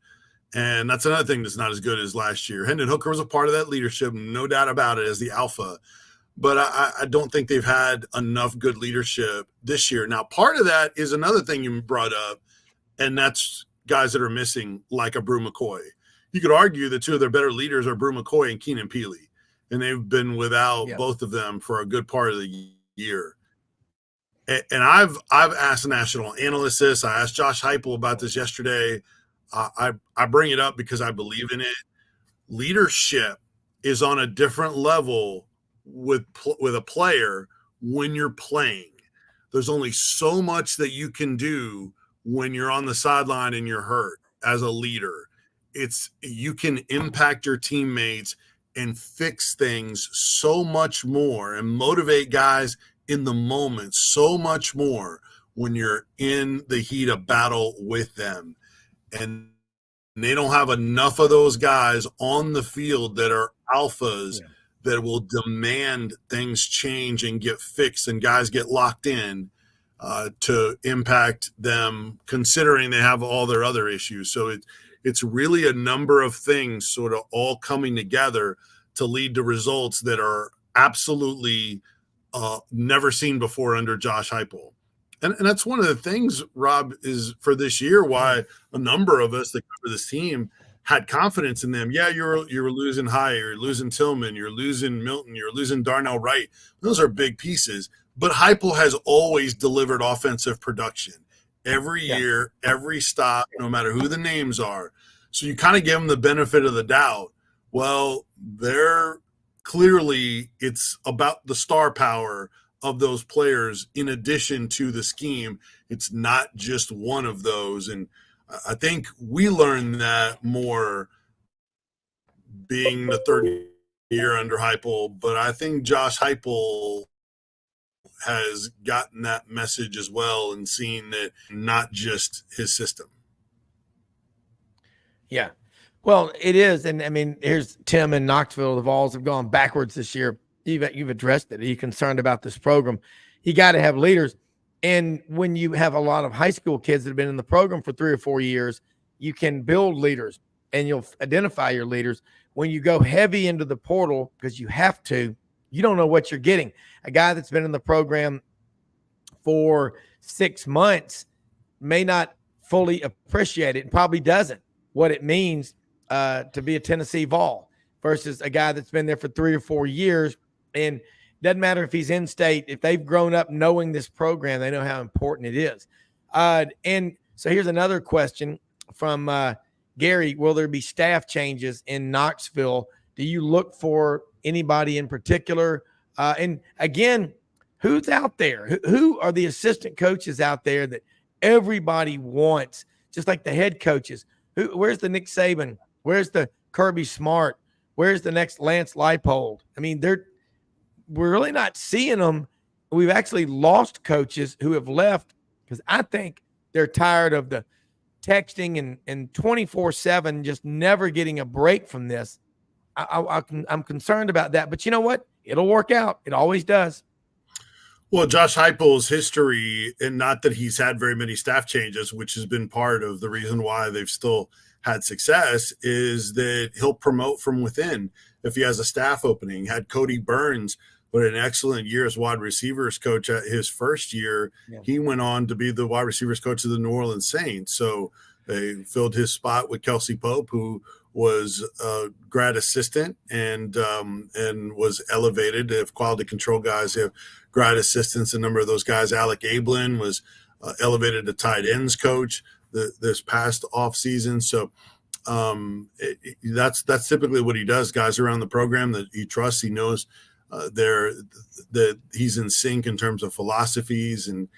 Speaker 8: And that's another thing that's not as good as last year. Hendon Hooker was a part of that leadership, no doubt about it, as the alpha. But I don't think they've had enough good leadership this year. Now, part of that is another thing you brought up, and that's guys that are missing, like a Brew McCoy. You could argue that 2 of their better leaders are Brew McCoy and Keenan Peely, and they've been without both of them for a good part of the year. And I've asked national analysts this. I asked Josh Heupel about this yesterday. I bring it up because I believe in it. Leadership is on a different level with a player when you're playing. There's only so much that you can do when you're on the sideline and you're hurt as a leader. You can impact your teammates and fix things so much more and motivate guys in the moment so much more when you're in the heat of battle with them. And they don't have enough of those guys on the field that are alphas that will demand things change and get fixed and guys get locked in to impact them, considering they have all their other issues. So it's really a number of things sort of all coming together to lead to results that are absolutely never seen before under Josh Heupel. And that's one of the things, Rob, is for this year why a number of us that cover this team had confidence in them. Yeah, you're losing High, you're losing Tillman, you're losing Milton, you're losing Darnell Wright. Those are big pieces. But Heupel has always delivered offensive production every year, every stop, no matter who the names are. So you kind of give them the benefit of the doubt. Well, clearly it's about the star power of those players in addition to the scheme. It's not just one of those. And I think we learned that more being the third year under Heupel, but I think Josh Heupel has gotten that message as well and seen that not just his system.
Speaker 2: Yeah. Well, it is. And I mean, here's Tim in Knoxville. The Vols have gone backwards this year. You've addressed it. Are you concerned about this program? You got to have leaders. And when you have a lot of high school kids that have been in the program for 3 or 4 years, you can build leaders and you'll identify your leaders. When you go heavy into the portal, because you have to, You don't know what you're getting. A guy that's been in the program for 6 months may not fully appreciate it and probably doesn't, what it means to be a Tennessee Vol versus a guy that's been there for 3 or 4 years. And doesn't matter if he's in state, if they've grown up knowing this program, they know how important it is. And so here's another question from Gary. Will there be staff changes in Knoxville? Do you look for anybody in particular? And again, who's out there? Who are the assistant coaches out there that everybody wants, just like the head coaches? Where's the Nick Saban? Where's the Kirby Smart? Where's the next Lance Leipold? I mean, we're really not seeing them. We've actually lost coaches who have left because I think they're tired of the texting and 24/7 just never getting a break from this. I'm concerned about that. But you know what? It'll work out. It always does.
Speaker 8: Well, Josh Heupel's history, and not that he's had very many staff changes, which has been part of the reason why they've still had success, is that he'll promote from within. If he has a staff opening, had Cody Burns, but an excellent year as wide receivers coach at his first year. Yeah. He went on to be the wide receivers coach of the New Orleans Saints. So they filled his spot with Kelsey Pope, who was a grad assistant and was elevated. They have quality control guys. They have grad assistants. A number of those guys. Alec Ablin was elevated to tight ends coach this past off season. So that's typically what he does. Guys around the program that he trusts. He knows that he's in sync in terms of philosophies and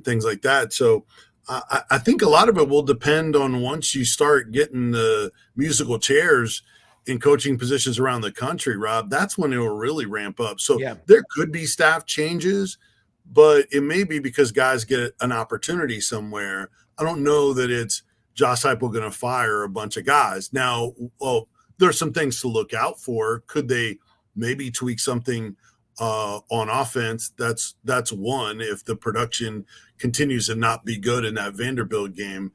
Speaker 8: things like that. So I think a lot of it will depend on once you start getting the musical chairs in coaching positions around the country, Rob, that's when it will really ramp up. So there could be staff changes, but it may be because guys get an opportunity somewhere. I don't know that it's Josh Heupel going to fire a bunch of guys. Now, well, there's some things to look out for. Could they maybe tweak something on offense? That's one. If the production continues to not be good in that Vanderbilt game,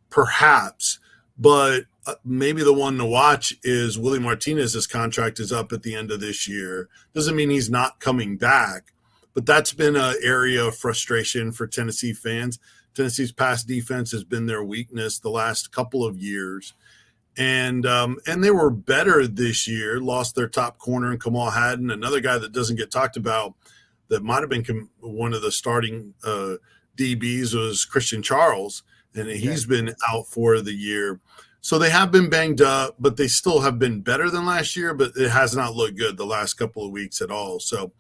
Speaker 8: perhaps. But maybe the one to watch is Willie Martinez's contract is up at the end of this year. Doesn't mean he's not coming back, but that's been an area of frustration for Tennessee fans. Tennessee's pass defense has been their weakness the last couple of years. And they were better this year, lost their top corner in Kamal Haddon. Another guy that doesn't get talked about that might have been one of the starting DBs was Christian Charles, and he's been out for the year. So they have been banged up, but they still have been better than last year, but it has not looked good the last couple of weeks at all. So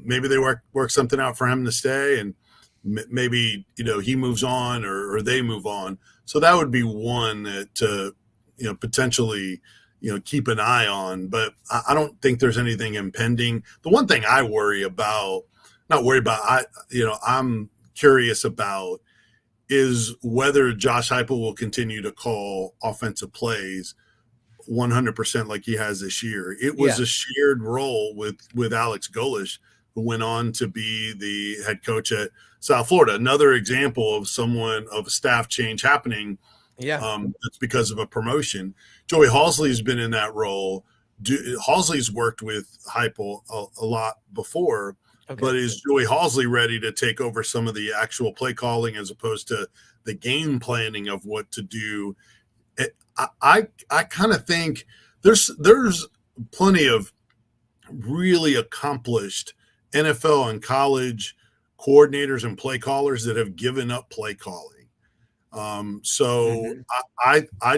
Speaker 8: maybe they work something out for him to stay, and maybe, he moves on or they move on. So that would be one that potentially, keep an eye on, but I don't think there's anything impending. The one thing I I'm curious about is whether Josh Heupel will continue to call offensive plays 100% like he has this year. It was a shared role with Alex Golish, who went on to be the head coach at South Florida. Another example of a staff change happening. That's because of a promotion. Joey Halsley's been in that role. Halsley's worked with Heupel a lot before, but is Joey Halsley ready to take over some of the actual play calling as opposed to the game planning of what to do? I kind of think there's plenty of really accomplished NFL and college coordinators and play callers that have given up play calling. I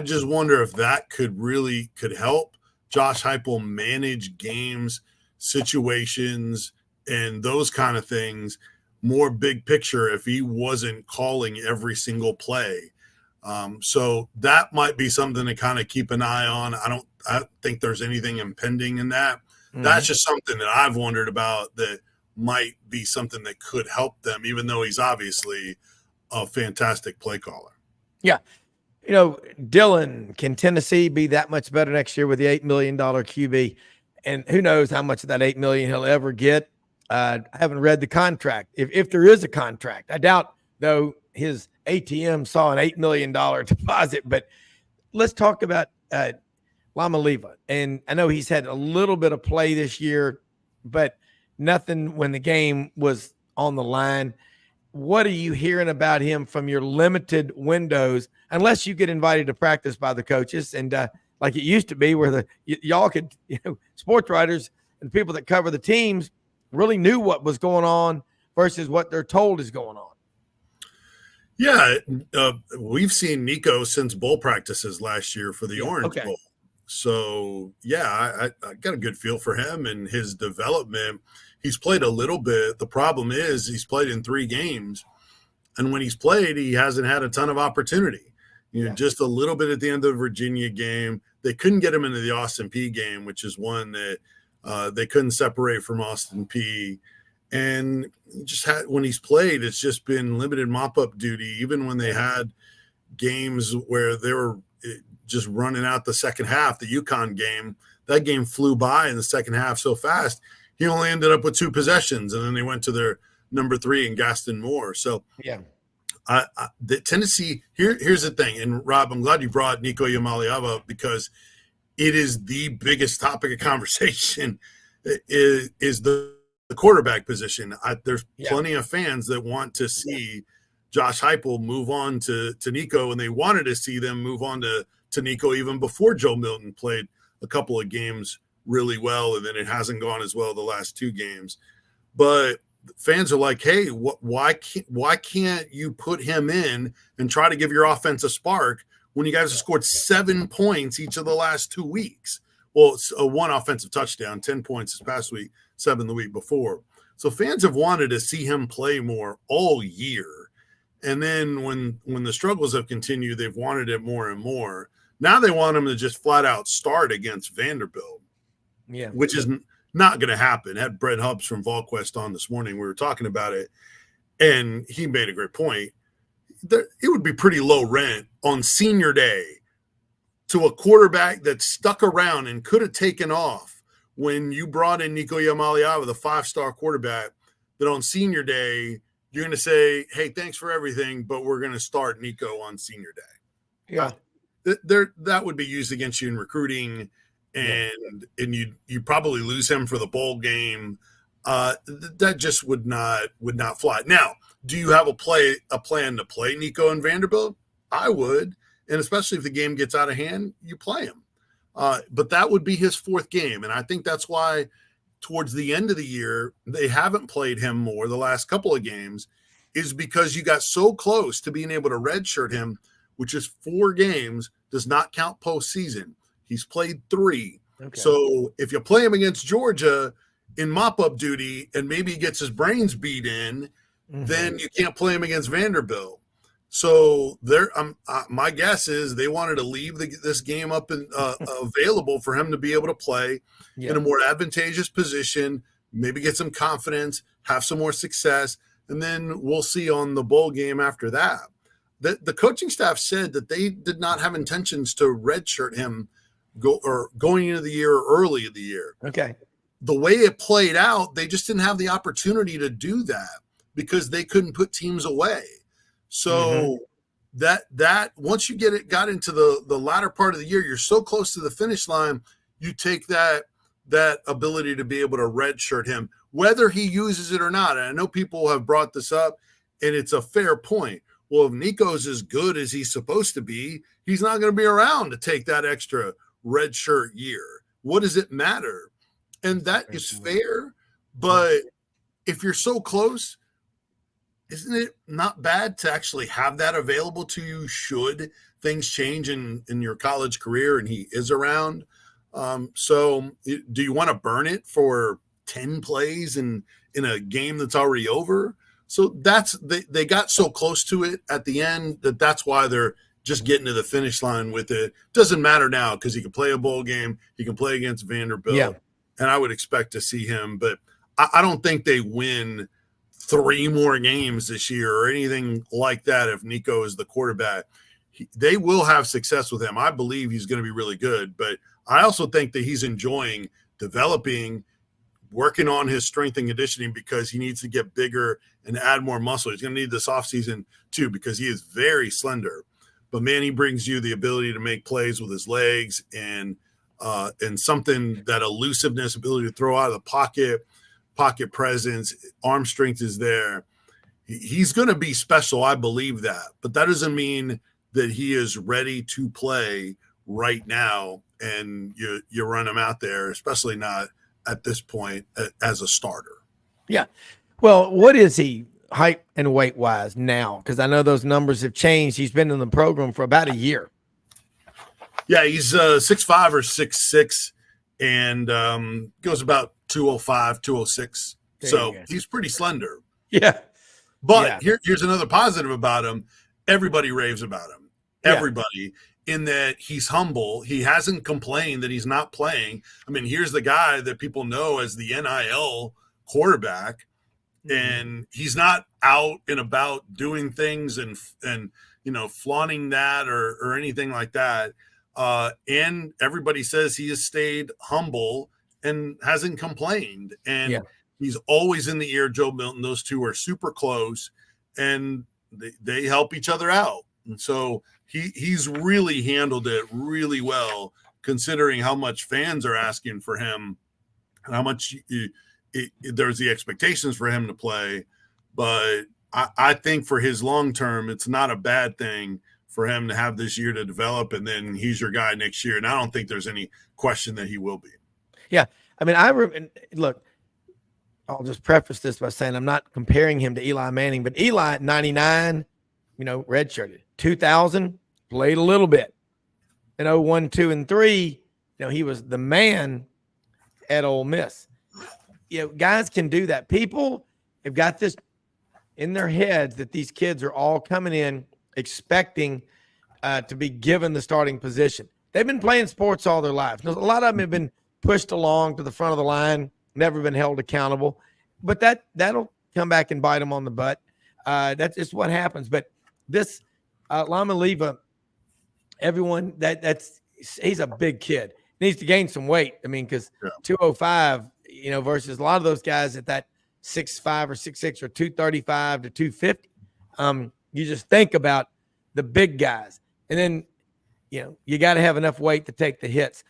Speaker 8: just wonder if that could help Josh Heupel manage games, situations, and those kind of things more big picture if he wasn't calling every single play. So that might be something to kind of keep an eye on. I don't think there's anything impending in that. That's just something that I've wondered about that might be something that could help them, even though he's obviously a fantastic play caller.
Speaker 2: Yeah. Dylan, can Tennessee be that much better next year with the $8 million QB? And who knows how much of that $8 million he'll ever get. I haven't read the contract. If there is a contract, I doubt, though, his ATM saw an $8 million deposit. But let's talk about Lama Leva. And I know he's had a little bit of play this year. but nothing when the game was on the line. What are you hearing about him from your limited windows, unless you get invited to practice by the coaches and like it used to be where y'all could, sports writers and people that cover the teams really knew what was going on versus what they're told is going on.
Speaker 8: Yeah, we've seen Nico since bowl practices last year for the Orange Bowl. So, yeah, I got a good feel for him and his development. He's played a little bit. The problem is he's played in 3 games, and when he's played, he hasn't had a ton of opportunity. Just a little bit at the end of the Virginia game. They couldn't get him into the Austin P game, which is one that they couldn't separate from Austin P. And when he's played, it's just been limited mop-up duty, even when they had games where they were just running out the second half. The UConn game, that game flew by in the second half so fast. He only ended up with 2 possessions, and then they went to their number 3 in Gaston Moore. So, the Tennessee here's the thing, and Rob, I'm glad you brought Nico Iamaleava up because it is the biggest topic of conversation. Is the quarterback position. There's plenty of fans that want to see Josh Heupel move on to Nico, and they wanted to see them move on to Nico even before Joe Milton played a couple of games really well, and then it hasn't gone as well the last 2 games. But fans are like, hey, why can't you put him in and try to give your offense a spark when you guys have scored 7 points each of the last 2 weeks? Well, it's 1 offensive touchdown, 10 points this past week, 7 the week before. So fans have wanted to see him play more all year. And then when the struggles have continued, they've wanted it more and more. Now they want him to just flat out start against Vanderbilt. Which is not going to happen. I had Brett Hubbs from VolQuest on this morning. We were talking about it, and he made a great point. It would be pretty low rent on senior day to a quarterback that stuck around and could have taken off when you brought in Nico Iamaleava, the 5-star quarterback, that on senior day, you're going to say, hey, thanks for everything, but we're going to start Nico on senior day. That would be used against you in recruiting, and you probably lose him for the bowl game. That just would not fly. Now, do you have a plan to play Nico and Vanderbilt? I would, and especially if the game gets out of hand, you play him. But that would be his 4th game, and I think that's why towards the end of the year they haven't played him more the last couple of games, is because you got so close to being able to redshirt him, which is 4 games, does not count postseason. He's played 3. So if you play him against Georgia in mop-up duty and maybe he gets his brains beat in, then you can't play him against Vanderbilt. So my guess is they wanted to leave this game up and available for him to be able to play in a more advantageous position, maybe get some confidence, have some more success, and then we'll see on the bowl game after that. The coaching staff said that they did not have intentions to redshirt him going into the year or early in the year. The way it played out, they just didn't have the opportunity to do that because they couldn't put teams away. So that once you got into the latter part of the year, you're so close to the finish line, you take that ability to be able to redshirt him, whether he uses it or not. And I know people have brought this up, and it's a fair point. Well, if Nico's as good as he's supposed to be, he's not going to be around to take that extra redshirt year. What does it matter? And that is fair. But if you're so close, isn't it not bad to actually have that available to you should things change in your college career and he is around? So do you want to burn it for 10 plays in a game that's already over? So they got so close to it at the end that's why they're just getting to the finish line with it. Doesn't matter now because he can play a bowl game. He can play against Vanderbilt. And I would expect to see him. But I don't think they win 3 more games this year or anything like that if Nico is the quarterback. They will have success with him. I believe he's going to be really good. But I also think that he's enjoying developing, working on his strength and conditioning because he needs to get bigger and add more muscle. He's going to need this offseason too because he is very slender. But, man, he brings you the ability to make plays with his legs and and something, that elusiveness, ability to throw out of the pocket presence, arm strength is there. He's going to be special. I believe that, but that doesn't mean that he is ready to play right now. And you run him out there, especially not at this point as a starter.
Speaker 2: Yeah. Well, what is he height and weight wise now? Because I know those numbers have changed. He's been in the program for about a year.
Speaker 8: Yeah, he's 6'5" or 6'6", and goes about 205, 206. So he's pretty slender.
Speaker 2: Yeah.
Speaker 8: But here's another positive about him. Everybody raves about him. Everybody. In that he's humble. He hasn't complained that he's not playing. I mean, here's the guy that people know as the NIL quarterback, and he's not out and about doing things and flaunting that or anything like that. And everybody says he has stayed humble and hasn't complained. And he's always in the ear of Joe Milton. Those two are super close, and they help each other out. And so he's really handled it really well, considering how much fans are asking for him and how much there's the expectations for him to play. But I think for his long term, it's not a bad thing for him to have this year to develop, and then he's your guy next year. And I don't think there's any question that he will be. Yeah.
Speaker 2: I mean, look, I'll just preface this by saying I'm not comparing him to Eli Manning, but Eli at 99, redshirted. 2000, played a little bit. In 01, 2, and 3, he was the man at Ole Miss. Guys can do that. People have got this in their heads that these kids are all coming in expecting to be given the starting position. They've been playing sports all their life. A lot of them have been pushed along to the front of the line, never been held accountable. But that'll come back and bite them on the butt. That's just what happens. But this Lama Leva, everyone, he's a big kid. Needs to gain some weight. I mean, because 205, versus a lot of those guys at that 6'5" or 6'6" or 235 to 250. You just think about the big guys. And then, you got to have enough weight to take the hits.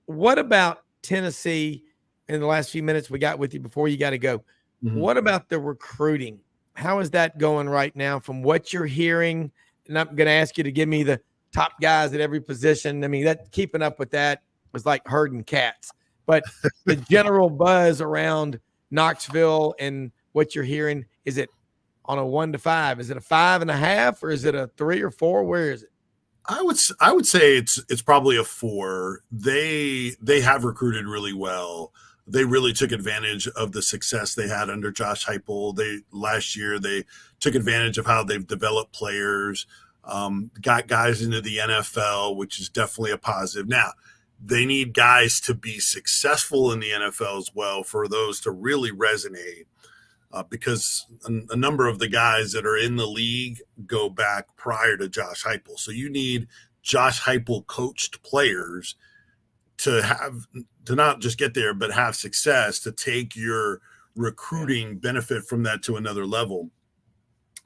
Speaker 2: What about Tennessee in the last few minutes we got with you before you got to go? Mm-hmm. What about the recruiting? How is that going right now from what you're hearing? And I'm going to ask you to give me the top guys at every position. I mean, keeping up with that was like herding cats. But the general buzz around Knoxville and what you're hearing, is it on a 1 to 5? Is it a 5.5, or is it a 3 or 4? Where is it?
Speaker 8: I would say it's probably a 4. They have recruited really well. They really took advantage of the success they had under Josh Heupel. Last year they took advantage of how they've developed players, got guys into the NFL, which is definitely a positive. Now, they need guys to be successful in the NFL as well for those to really resonate, because a number of the guys that are in the league go back prior to Josh Heupel. So you need Josh Heupel coached players to not just get there, but have success, to take your recruiting benefit from that to another level.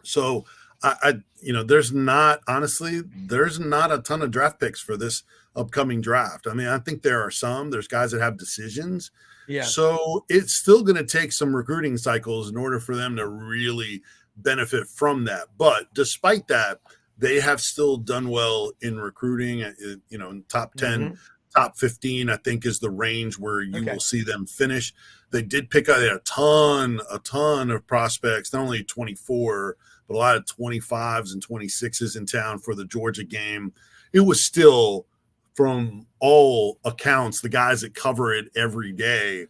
Speaker 8: So there's not a ton of draft picks for this upcoming draft. I mean, I think there's guys that have decisions. Yeah. So it's still going to take some recruiting cycles in order for them to really benefit from that. But despite that, they have still done well in recruiting, in top 10, mm-hmm. top 15, I think is the range where you will see them finish. They did pick up a ton of prospects, not only 24, but a lot of 25s and 26s in town for the Georgia game. It was still, from all accounts, the guys that cover it every day,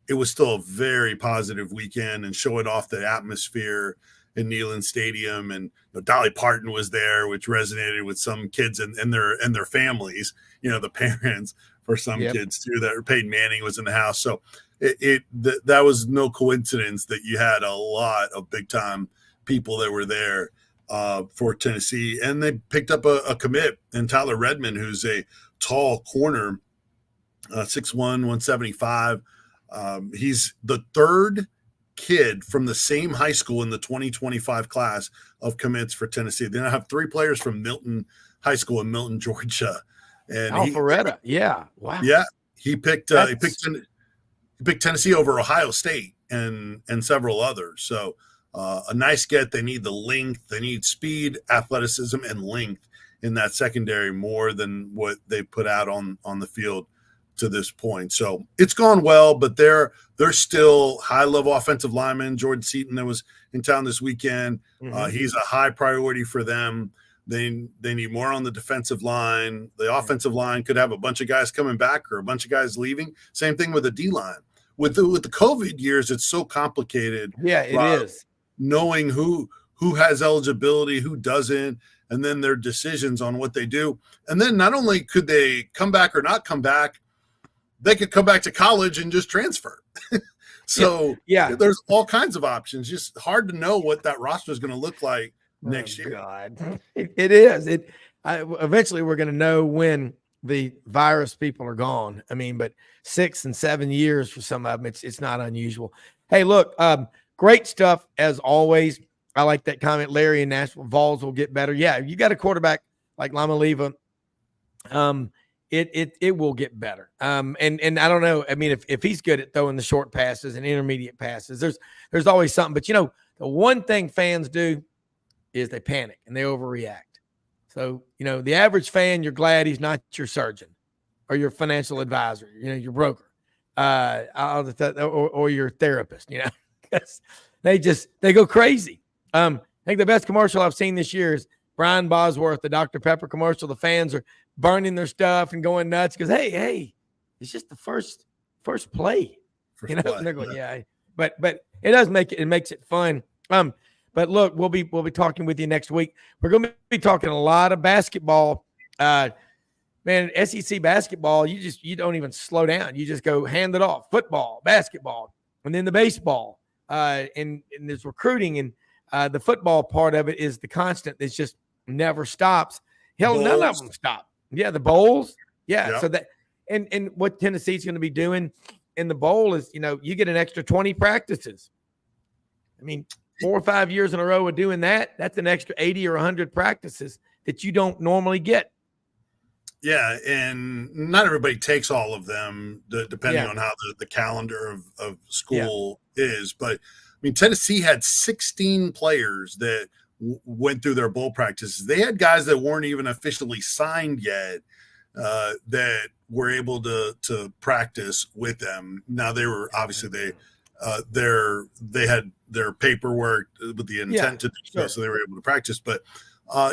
Speaker 8: it was still a very positive weekend and showing off the atmosphere in Neyland Stadium. And Dolly Parton was there, which resonated with some kids and their families, the parents for some kids too. That Peyton Manning was in the house. So that was no coincidence that you had a lot of big time people that were there for Tennessee. And they picked up a commit in Tyler Redmond, who's a tall corner, 6'1", 175. He's the third kid from the same high school in the 2025 class of commits for Tennessee. They now have 3 players from Milton High School in Milton, Georgia. And
Speaker 2: Ferrara. Yeah. Wow.
Speaker 8: Yeah. He picked Tennessee over Ohio State and several others. So a nice get. They need the length. They need speed, athleticism, and length in that secondary more than what they put out on the field to this point. So it's gone well, but they're still high-level offensive linemen. Jordan Seaton that was in town this weekend. He's a high priority for them. They need more on the defensive line. The offensive line could have a bunch of guys coming back or a bunch of guys leaving. Same thing with the D-line. With the COVID years, it's so complicated.
Speaker 2: Yeah, it is.
Speaker 8: Knowing who has eligibility, who doesn't, and then their decisions on what they do. And then not only could they come back or not come back, they could come back to college and just transfer. So there's all kinds of options. Just hard to know what that roster is going to look like next year.
Speaker 2: God, it is. Eventually we're going to know when the virus people are gone. I mean, but 6 and 7 years for some of them, it's not unusual. Hey, look, great stuff as always. I like that comment, Larry in Nashville. Vols will get better. Yeah, you got a quarterback like Lamaleva. It will get better. And I don't know. I mean, if he's good at throwing the short passes and intermediate passes, there's always something. But the one thing fans do is they panic and they overreact. So, the average fan, you're glad he's not your surgeon or your financial advisor, your broker, or your therapist, because they go crazy. I think the best commercial I've seen this year is Brian Bosworth, the Dr. Pepper commercial. The fans are burning their stuff and going nuts because, hey, it's just the first play, And they're going, yeah, but it does makes it fun. But look, we'll be talking with you next week. We're going to be talking a lot of basketball. Man, SEC basketball, you don't even slow down. You just go hand it off. Football, basketball, and then the baseball. And there's recruiting, and the football part of it is the constant that just never stops. Hell,
Speaker 8: Bowls.
Speaker 2: None of them stop. Yeah, the bowls. Yeah.
Speaker 8: Yep.
Speaker 2: So that and what Tennessee's going to be doing in the bowl is, you get an extra 20 practices. I mean, 4 or 5 years in a row of doing that, that's an extra 80 or 100 practices that you don't normally get.
Speaker 8: Yeah, and not everybody takes all of them, depending on how the calendar of school is. But, I mean, Tennessee had 16 players that went through their bowl practices. They had guys that weren't even officially signed yet that were able to practice with them. Now, they were obviously they had their paperwork with the intent to do so, so they were able to practice. But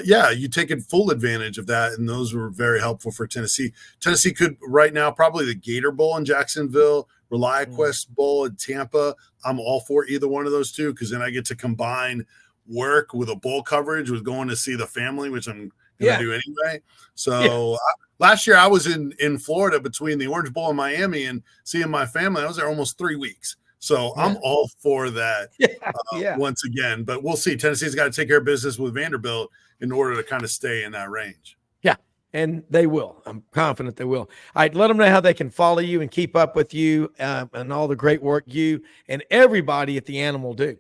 Speaker 8: you taken full advantage of that, and those were very helpful for Tennessee. Tennessee could right now probably the Gator Bowl in Jacksonville, ReliaQuest Bowl in Tampa. I'm all for either one of those two because then I get to combine work with a bowl coverage with going to see the family, which I'm going to do anyway. So last year I was in Florida between the Orange Bowl and Miami and seeing my family. I was there almost 3 weeks. So I'm all for that once again. But we'll see. Tennessee's got to take care of business with Vanderbilt in order to kind of stay in that range.
Speaker 2: Yeah, and they will. I'm confident they will. All right, let them know how they can follow you and keep up with you and all the great work you and everybody at the Animal do.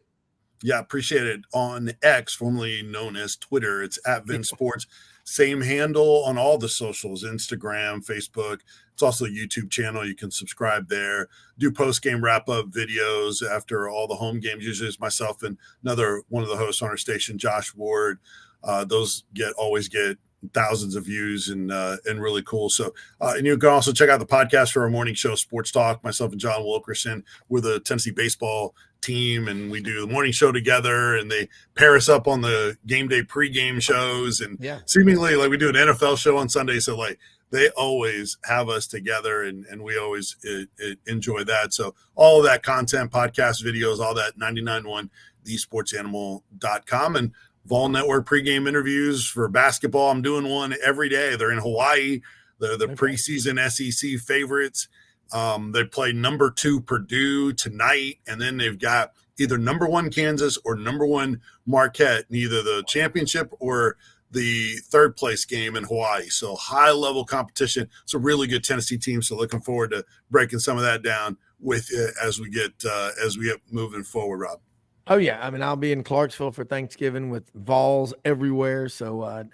Speaker 8: Yeah, appreciate it. On X, formerly known as Twitter, it's at Vin Sports. Same handle on all the socials, Instagram, Facebook. It's also a YouTube channel. You can subscribe there. Do post-game wrap-up videos after all the home games. Usually it's myself and another one of the hosts on our station, Josh Ward. Those always get thousands of views and really cool. So, and you can also check out the podcast for our morning show, Sports Talk. Myself and John Wilkerson, we're the Tennessee baseball team, and we do the morning show together, and they pair us up on the game day pregame shows, and seemingly like we do an NFL show on Sunday. So like they always have us together, and we always enjoy that. So all of that content, podcast videos, all that 99.1 thesportsanimal.com, and Vol Network pregame interviews for basketball. I'm doing one every day. They're in Hawaii. They're the preseason SEC favorites. They play number 2 Purdue tonight, and then they've got either number 1 Kansas or number 1 Marquette in either the championship or the third place game in Hawaii. So high level competition. It's a really good Tennessee team. So looking forward to breaking some of that down with you as we get moving forward, Rob.
Speaker 2: Oh yeah. I mean, I'll be in Clarksville for Thanksgiving with Vols everywhere. So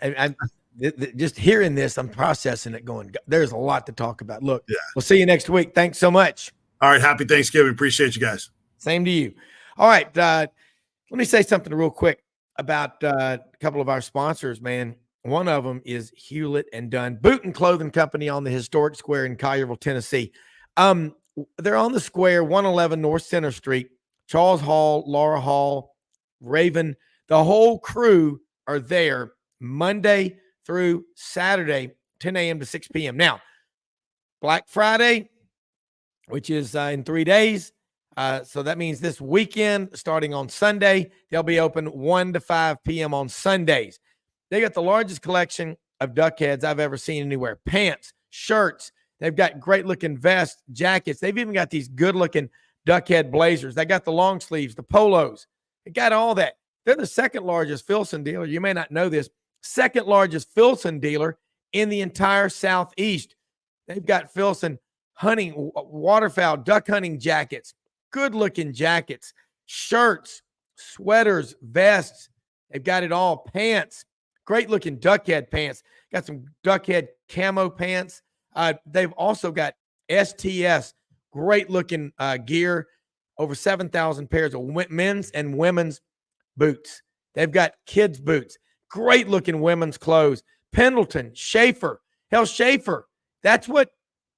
Speaker 2: just hearing this, I'm processing it going, there's a lot to talk about. Look,
Speaker 8: Yeah.
Speaker 2: We'll see you next week. Thanks so much.
Speaker 8: All right. Happy Thanksgiving. Appreciate you guys.
Speaker 2: Same to you. All right. Let me say something real quick about a couple of our sponsors, man. One of them is Hewlett and Dunn Boot and Clothing Company on the historic square in Collierville, Tennessee. They're on the square, 111 North Center Street. Charles Hall, Laura Hall, Raven, the whole crew are there Monday through Saturday, 10 a.m. to 6 p.m. Now, Black Friday, which is in 3 days. So that means this weekend, starting on Sunday, they'll be open 1 to 5 p.m. on Sundays. They got the largest collection of duck heads I've ever seen anywhere. Pants, shirts. They've got great-looking vests, jackets. They've even got these good-looking duck head blazers. They got the long sleeves, the polos. They got all that. They're the second largest Filson dealer. You may not know this. Second largest Filson dealer in the entire Southeast. They've got Filson hunting, waterfowl, duck hunting jackets, good-looking jackets, shirts, sweaters, vests. They've got it all. Pants, great-looking duck head pants. Got some duck head camo pants. They've also got STS, great-looking gear, over 7,000 pairs of men's and women's boots. They've got kids' boots, great-looking women's clothes. Pendleton, Schaefer. Hell, Schaefer, that's what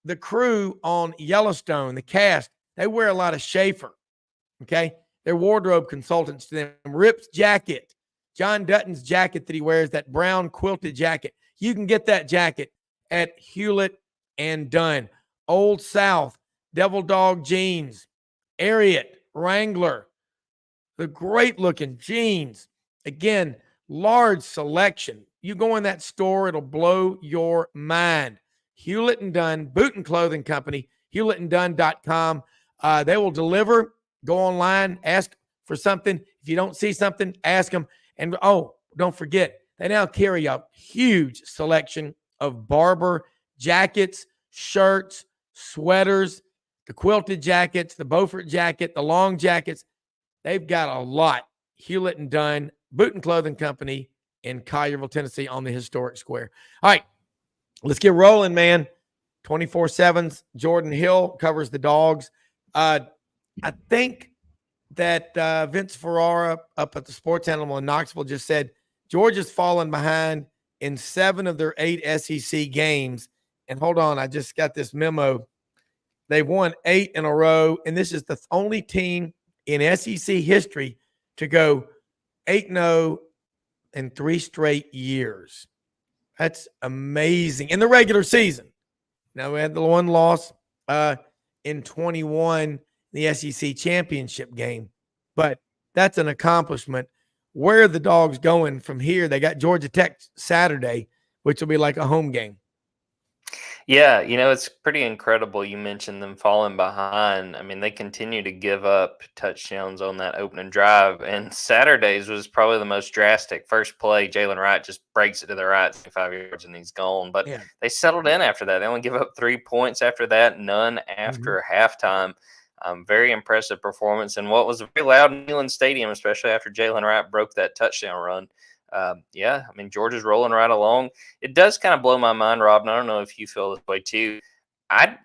Speaker 2: the crew on Yellowstone, the cast, they wear a lot of Schaefer, okay? They're wardrobe consultants to them. Rip's jacket, John Dutton's jacket that he wears, that brown quilted jacket. You can get that jacket at Hewlett and Dunn. Old South, Devil Dog jeans, Ariat, Wrangler, the great-looking jeans. Again, large selection. You go in that store, it'll blow your mind. Hewlett and Dunn, Boot and Clothing Company, hewlettanddunn.com. They will deliver. Go online, ask for something. If you don't see something, ask them. And, don't forget, they now carry a huge selection of Barber jackets, shirts, sweaters, the quilted jackets, the Beaufort jacket, the long jackets. They've got a lot. Hewlett and Dunn, Boot and Clothing Company in Collierville, Tennessee on the historic square. All right, let's get rolling, man. 24/7's Jordan Hill covers the Dogs. I think that Vince Ferrara up at the Sports Animal in Knoxville just said Georgia's fallen behind in 7 of their 8 SEC games. And hold on, I just got this memo. They've won 8 in a row, and this is the only team in SEC history to go 8-0 in 3 straight years. That's amazing. In the regular season. Now, we had the one loss in 21, the SEC championship game. But that's an accomplishment. Where are the Dogs going from here? They got Georgia Tech Saturday, which will be like a home game.
Speaker 9: Yeah, it's pretty incredible. You mentioned them falling behind. I mean, they continue to give up touchdowns on that opening drive. And Saturday's was probably the most drastic. First play, Jalen Wright just breaks it to the right, 5 yards, and he's gone. But they settled in after that. They only give up 3 points after that, none after halftime. Very impressive performance. And what was very loud in Neyland Stadium, especially after Jalen Wright broke that touchdown run. Georgia's rolling right along. It does kind of blow my mind, Rob, and I don't know if you feel this way too. I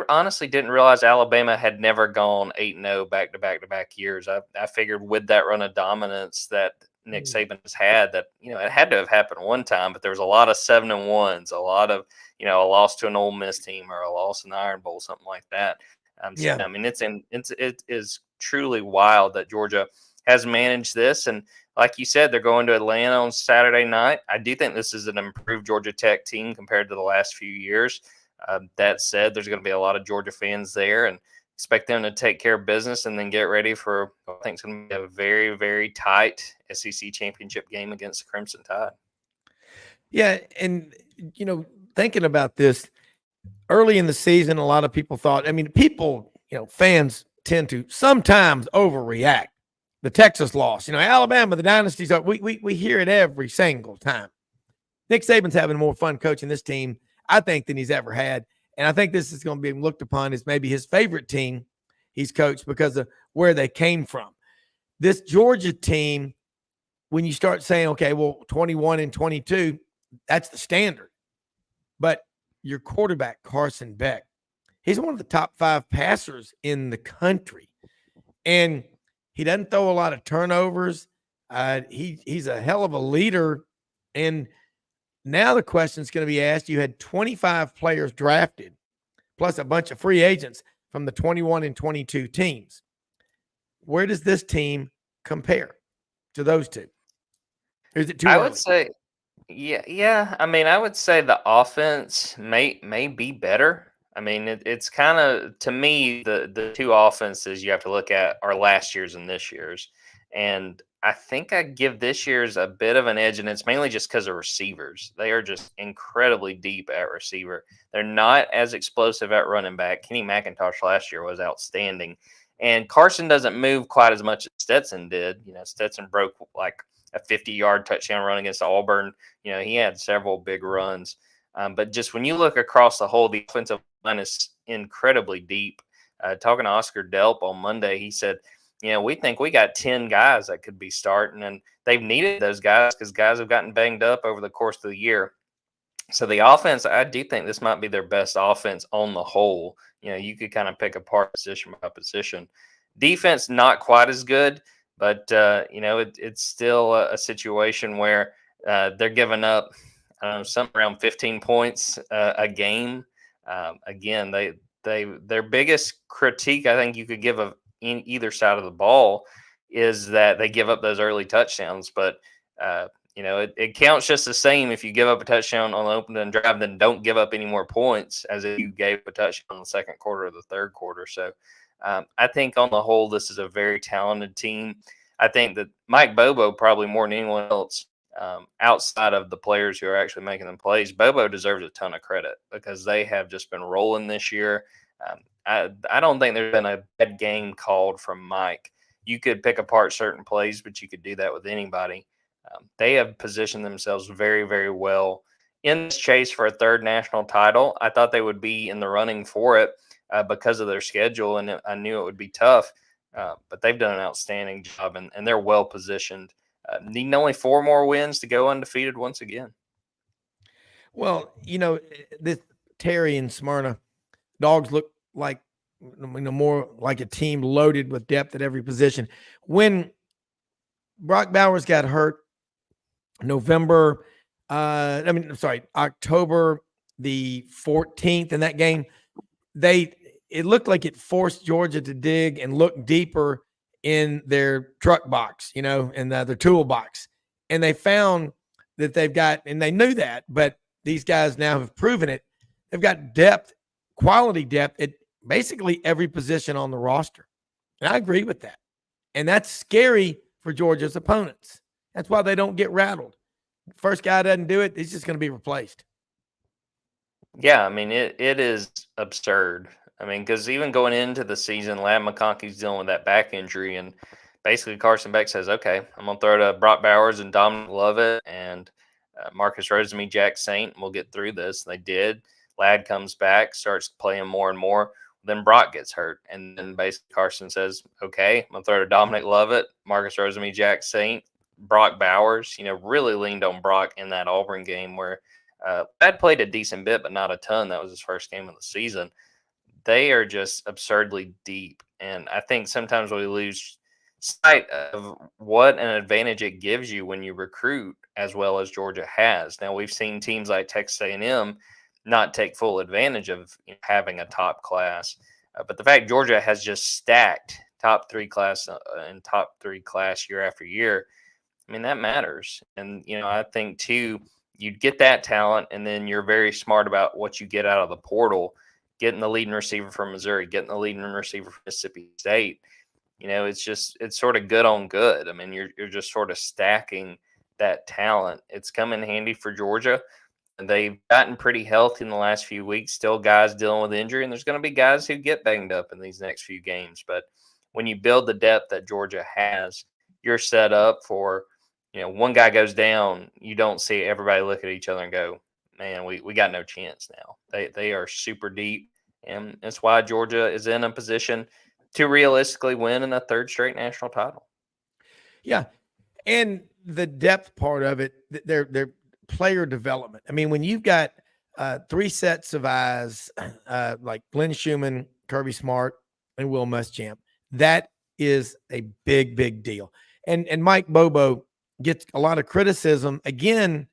Speaker 9: honestly didn't realize Alabama had never gone 8-0 back-to-back years. I figured with that run of dominance that Nick Saban has had, that it had to have happened one time, but there was a lot of 7-1s, a lot of a loss to an Ole Miss team or a loss in the Iron Bowl, something like that. It is truly wild that Georgia has managed this. And like you said, they're going to Atlanta on Saturday night. I do think this is an improved Georgia Tech team compared to the last few years. That said, there's going to be a lot of Georgia fans there, and expect them to take care of business and then get ready for what I think is going to be a very, very tight SEC championship game against the Crimson Tide.
Speaker 2: Yeah, and, thinking about this, early in the season, a lot of people thought, fans tend to sometimes overreact. The Texas loss, Alabama, the dynasties are, we hear it every single time. Nick Saban's having more fun coaching this team, I think, than he's ever had. And I think this is going to be looked upon as maybe his favorite team he's coached because of where they came from. This Georgia team, when you start saying, okay, well, 21-22, that's the standard. But your quarterback, Carson Beck, he's one of the top 5 passers in the country. And he doesn't throw a lot of turnovers. He's a hell of a leader. And now the question is going to be asked. You had 25 players drafted, plus a bunch of free agents from the 21 and 22 teams. Where does this team compare to those two? Or is it too
Speaker 9: I
Speaker 2: early?
Speaker 9: would say, yeah. I mean, I would say the offense may be better. I mean, it's kind of, to me, the two offenses you have to look at are last year's and this year's. And I think I give this year's a bit of an edge, and it's mainly just because of receivers. They are just incredibly deep at receiver. They're not as explosive at running back. Kenny McIntosh last year was outstanding. And Carson doesn't move quite as much as Stetson did. You know, Stetson broke like a 50-yard touchdown run against Auburn. You know, he had several big runs. But just when you look across the whole, the offensive line is incredibly deep. Talking to Oscar Delp on Monday, he said, you know, we think we got 10 guys that could be starting, and they've needed those guys because guys have gotten banged up over the course of the year. So the offense, I do think this might be their best offense on the whole. You know, you could kind of pick apart position by position. Defense, not quite as good, but, you know, it's still a situation where they're giving up something around 15 points a game. Again, their biggest critique, I think you could give of in either side of the ball, is that they give up those early touchdowns. But, you know, it counts just the same if you give up a touchdown on the opening drive, then don't give up any more points as if you gave a touchdown in the second quarter or the third quarter. So I think on the whole, this is a very talented team. I think that Mike Bobo, probably more than anyone else, outside of the players who are actually making them plays, Bobo deserves a ton of credit because they have just been rolling this year. I don't think there's been a bad game called from Mike. You could pick apart certain plays, but you could do that with anybody. They have positioned themselves very, very well in this chase for a third national title. I thought they would be in the running for it because of their schedule, and I knew it would be tough. But they've done an outstanding job, and they're well positioned. Needing only 4 more wins to go undefeated once again.
Speaker 2: Well, you know, this Terry and Smyrna Dogs look like, you know, more like a team loaded with depth at every position. When Brock Bowers got hurt October the 14th in that game, it looked like it forced Georgia to dig and look deeper in their truck box, you know, in their toolbox. And they found that they've got, and they knew that, but these guys now have proven it. They've got depth, quality depth at basically every position on the roster. And I agree with that. And that's scary for Georgia's opponents. That's why they don't get rattled. First guy doesn't do it, he's just going to be replaced.
Speaker 9: Yeah, I mean, it is absurd. I mean, because even going into the season, Lad McConkey's dealing with that back injury, and basically Carson Beck says, okay, I'm going to throw to Brock Bowers and Dominic Lovett and Marcus Rosemy, Jack Saint, and we'll get through this. And they did. Lad comes back, starts playing more and more. Then Brock gets hurt. And then basically Carson says, okay, I'm going to throw to Dominic Lovett, Marcus Rosemy, Jack Saint, Brock Bowers. You know, really leaned on Brock in that Auburn game where Lad played a decent bit, but not a ton. That was his first game of the season. They are just absurdly deep. And I think sometimes we lose sight of what an advantage it gives you when you recruit as well as Georgia has. Now, we've seen teams like Texas A&M not take full advantage of having a top class. But the fact Georgia has just stacked top 3 class and top 3 class year after year, I mean, that matters. And, you know, I think, too, you'd get that talent, and then you're very smart about what you get out of the portal, getting the leading receiver from Missouri, getting the leading receiver from Mississippi State. You know, it's sort of good on good. I mean, you're just sort of stacking that talent. It's come in handy for Georgia. They've gotten pretty healthy in the last few weeks. Still guys dealing with injury, and there's going to be guys who get banged up in these next few games. But when you build the depth that Georgia has, you're set up for, you know, one guy goes down, you don't see everybody look at each other and go, man, we got no chance now. They are super deep, and that's why Georgia is in a position to realistically win in a 3rd straight national title.
Speaker 2: Yeah. And the depth part of it, they're player development. I mean, when you've got three sets of eyes, like Glenn Schumann, Kirby Smart, and Will Muschamp, that is a big, big deal. And Mike Bobo gets a lot of criticism. Again,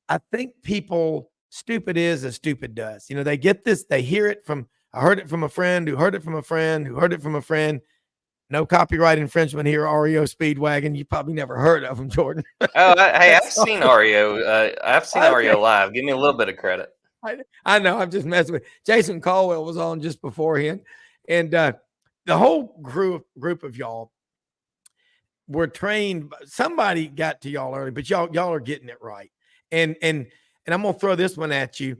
Speaker 2: I think people, stupid is as stupid does. You know, they get this, they hear it from, I heard it from a friend who heard it from a friend who heard it from a friend. No copyright infringement here, REO Speedwagon. You probably never heard of them, Jordan.
Speaker 9: Oh, hey, I've seen REO. I've seen
Speaker 2: Okay.
Speaker 9: REO live. Give me a little bit of credit.
Speaker 2: I know. I'm just messing with Jason Caldwell was on just beforehand. And the whole group of y'all were trained. Somebody got to y'all early, but y'all are getting it right. And I'm gonna throw this one at you.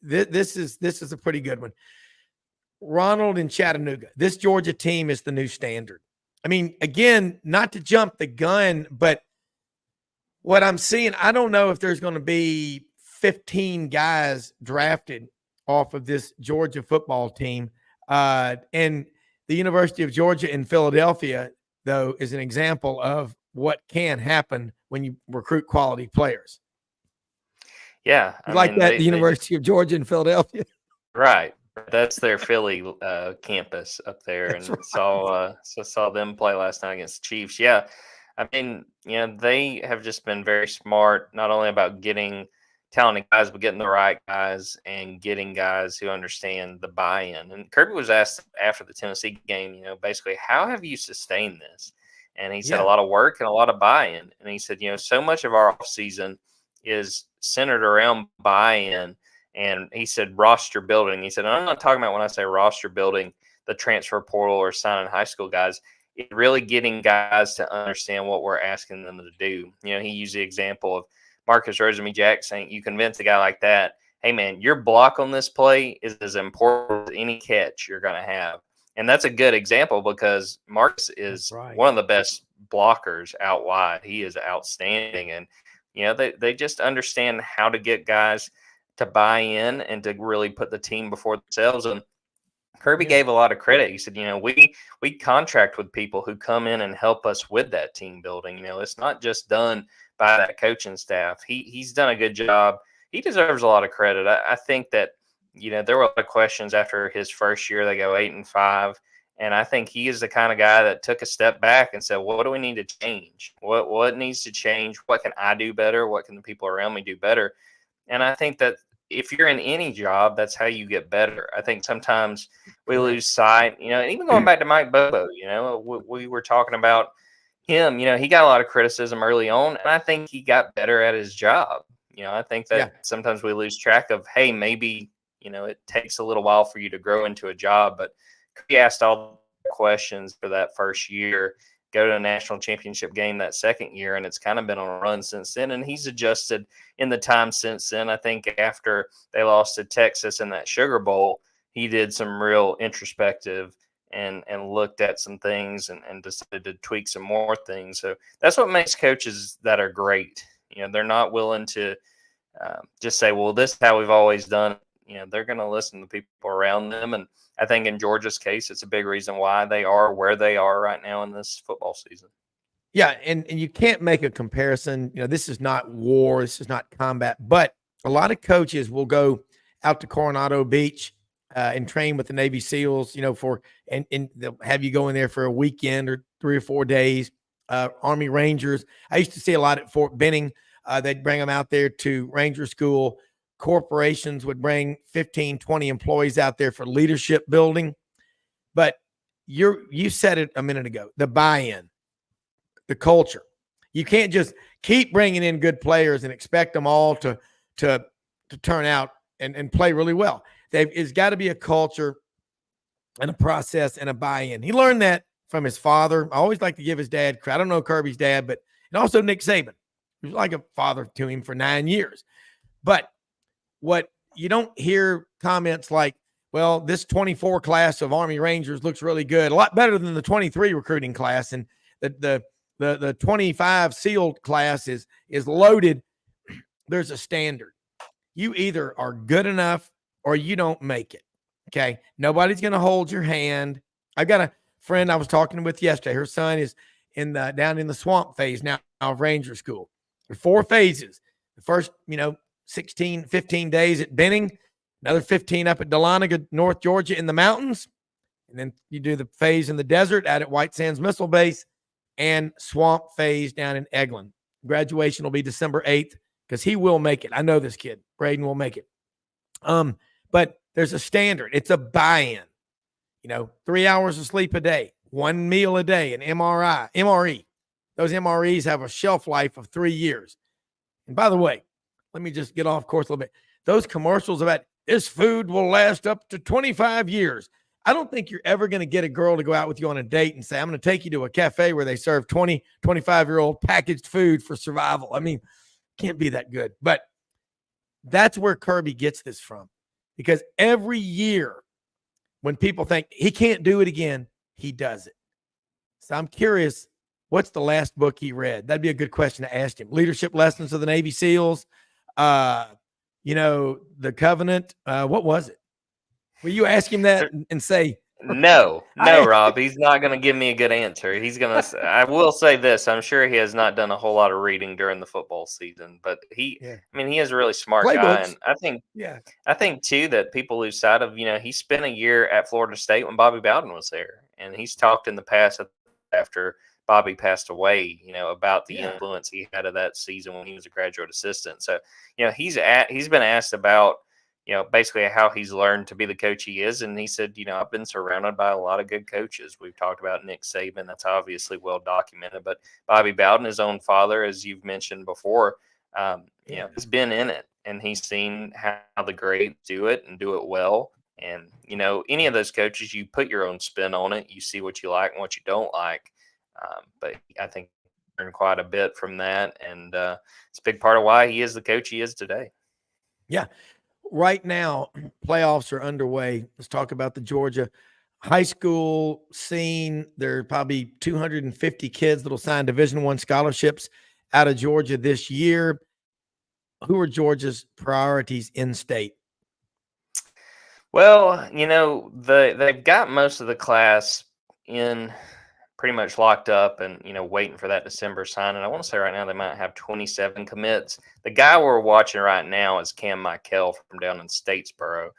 Speaker 2: This is a pretty good one. Ronald in Chattanooga. This Georgia team is the new standard. I mean, again, not to jump the gun, but what I'm seeing, I don't know if there's going to be 15 guys drafted off of this Georgia football team. And the University of Georgia in Philadelphia, though, is an example of what can happen when you recruit quality players.
Speaker 9: Yeah.
Speaker 2: The University of Georgia in Philadelphia.
Speaker 9: Right. That's their Philly campus up there.
Speaker 2: That's
Speaker 9: and
Speaker 2: right.
Speaker 9: saw them play last night against the Chiefs. Yeah. I mean, they have just been very smart, not only about getting talented guys, but getting the right guys and getting guys who understand the buy-in. And Kirby was asked after the Tennessee game, basically, how have you sustained this? And he said a lot of work and a lot of buy-in. And he said, so much of our offseason is centered around buy-in. And he said roster building. He said, and I'm not talking about when I say roster building, the transfer portal or signing high school guys. It's really getting guys to understand what we're asking them to do. He used the example of Marcus Rosemy-Jack saying, you convince a guy like that, hey, man, your block on this play is as important as any catch you're going to have. And that's a good example because Marcus is one of the best blockers out wide. He is outstanding. And, they just understand how to get guys to buy in and to really put the team before themselves. And Kirby gave a lot of credit. He said, we contract with people who come in and help us with that team building. It's not just done by that coaching staff. He's done a good job. He deserves a lot of credit. I think that, there were a lot of questions after his first year. They go 8-5. And I think he is the kind of guy that took a step back and said, what do we need to change? What needs to change? What can I do better? What can the people around me do better? And I think that if you're in any job, that's how you get better. I think sometimes we lose sight, even going back to Mike Bobo, we were talking about him, he got a lot of criticism early on, and I think he got better at his job. I think that sometimes we lose track of, hey, maybe, it takes a little while for you to grow into a job, but he asked all the questions for that first year, go to a national championship game that second year, and it's kind of been on a run since then. And he's adjusted in the time since then. I think after they lost to Texas in that Sugar Bowl, he did some real introspective and looked at some things and decided to tweak some more things. So that's what makes coaches that are great. They're not willing to just say, well, this is how we've always done it. They're going to listen to people around them. And I think in Georgia's case, it's a big reason why they are where they are right now in this football season.
Speaker 2: Yeah, and you can't make a comparison. This is not war. This is not combat. But a lot of coaches will go out to Coronado Beach and train with the Navy SEALs, and they'll have you go in there for a weekend or 3 or 4 days. Army Rangers. I used to see a lot at Fort Benning. They'd bring them out there to Ranger School. Corporations would bring 15, 20 employees out there for leadership building. But you said it a minute ago, the buy-in, the culture. You can't just keep bringing in good players and expect them all to turn out and play really well. It's got to be a culture and a process and a buy-in. He learned that from his father. I always like to give his dad credit. I don't know Kirby's dad, and also Nick Saban. He was like a father to him for 9 years. But what you don't hear comments like, well, this 24 class of Army Rangers looks really good, a lot better than the 23 recruiting class, and the 25 SEAL class is loaded. There's a standard. You either are good enough or you don't make it. Okay, nobody's going to hold your hand. I've got a friend I was talking with yesterday. Her son is down in the swamp phase now of Ranger School. There are 4 phases. The first, 16, 15 days at Benning, another 15 up at Dahlonega, North Georgia in the mountains. And then you do the phase in the desert out at White Sands Missile Base and swamp phase down in Eglin. Graduation will be December 8th because he will make it. I know this kid. Braden will make it. But there's a standard. It's a buy-in. 3 hours of sleep a day, 1 meal a day, an MRE. Those MREs have a shelf life of 3 years. And by the way, let me just get off course a little bit. Those commercials about this food will last up to 25 years. I don't think you're ever going to get a girl to go out with you on a date and say, I'm going to take you to a cafe where they serve 20, 25-year-old packaged food for survival. I mean, can't be that good. But that's where Kirby gets this from. Because every year when people think he can't do it again, he does it. So I'm curious, what's the last book he read? That'd be a good question to ask him. Leadership Lessons of the Navy SEALs, The Covenant. What was it? Will you ask him that and say,
Speaker 9: No, Rob, he's not going to give me a good answer. He's going to, I will say this. I'm sure he has not done a whole lot of reading during the football season, but he is a really smart guy. And I think too, that people lose sight of, he spent a year at Florida State when Bobby Bowden was there. And he's talked in the past after Bobby passed away, about the influence he had of that season when he was a graduate assistant. So, he's been asked about, basically how he's learned to be the coach he is. And he said, I've been surrounded by a lot of good coaches. We've talked about Nick Saban. That's obviously well documented. But Bobby Bowden, his own father, as you've mentioned before, has been in it. And he's seen how the greats do it and do it well. And, any of those coaches, you put your own spin on it. You see what you like and what you don't like. But I think he learned quite a bit from that. And it's a big part of why he is the coach he is today.
Speaker 2: Yeah. Right now, playoffs are underway. Let's talk about the Georgia high school scene. There are probably 250 kids that will sign Division I scholarships out of Georgia this year. Who are Georgia's priorities in state?
Speaker 9: Well, they've got most of the class in pretty much locked up and, waiting for that December signing. I want to say right now they might have 27 commits. The guy we're watching right now is Cam Michael from down in Statesboro.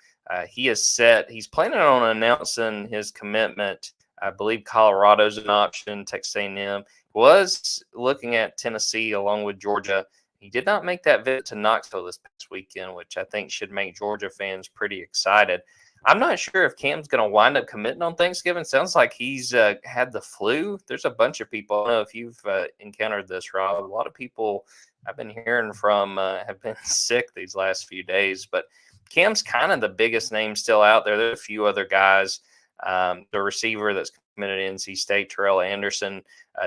Speaker 9: He is set. He's planning on announcing his commitment. I believe Colorado's an option. Texas A&M was looking at Tennessee along with Georgia. He did not make that visit to Knoxville this past weekend, which I think should make Georgia fans pretty excited. I'm not sure if Cam's going to wind up committing on Thanksgiving. Sounds like he's had the flu. There's a bunch of people. I don't know if you've encountered this, Rob. A lot of people I've been hearing from have been sick these last few days. But Cam's kind of the biggest name still out there. There's a few other guys. The receiver that's committed to NC State, Terrell Anderson,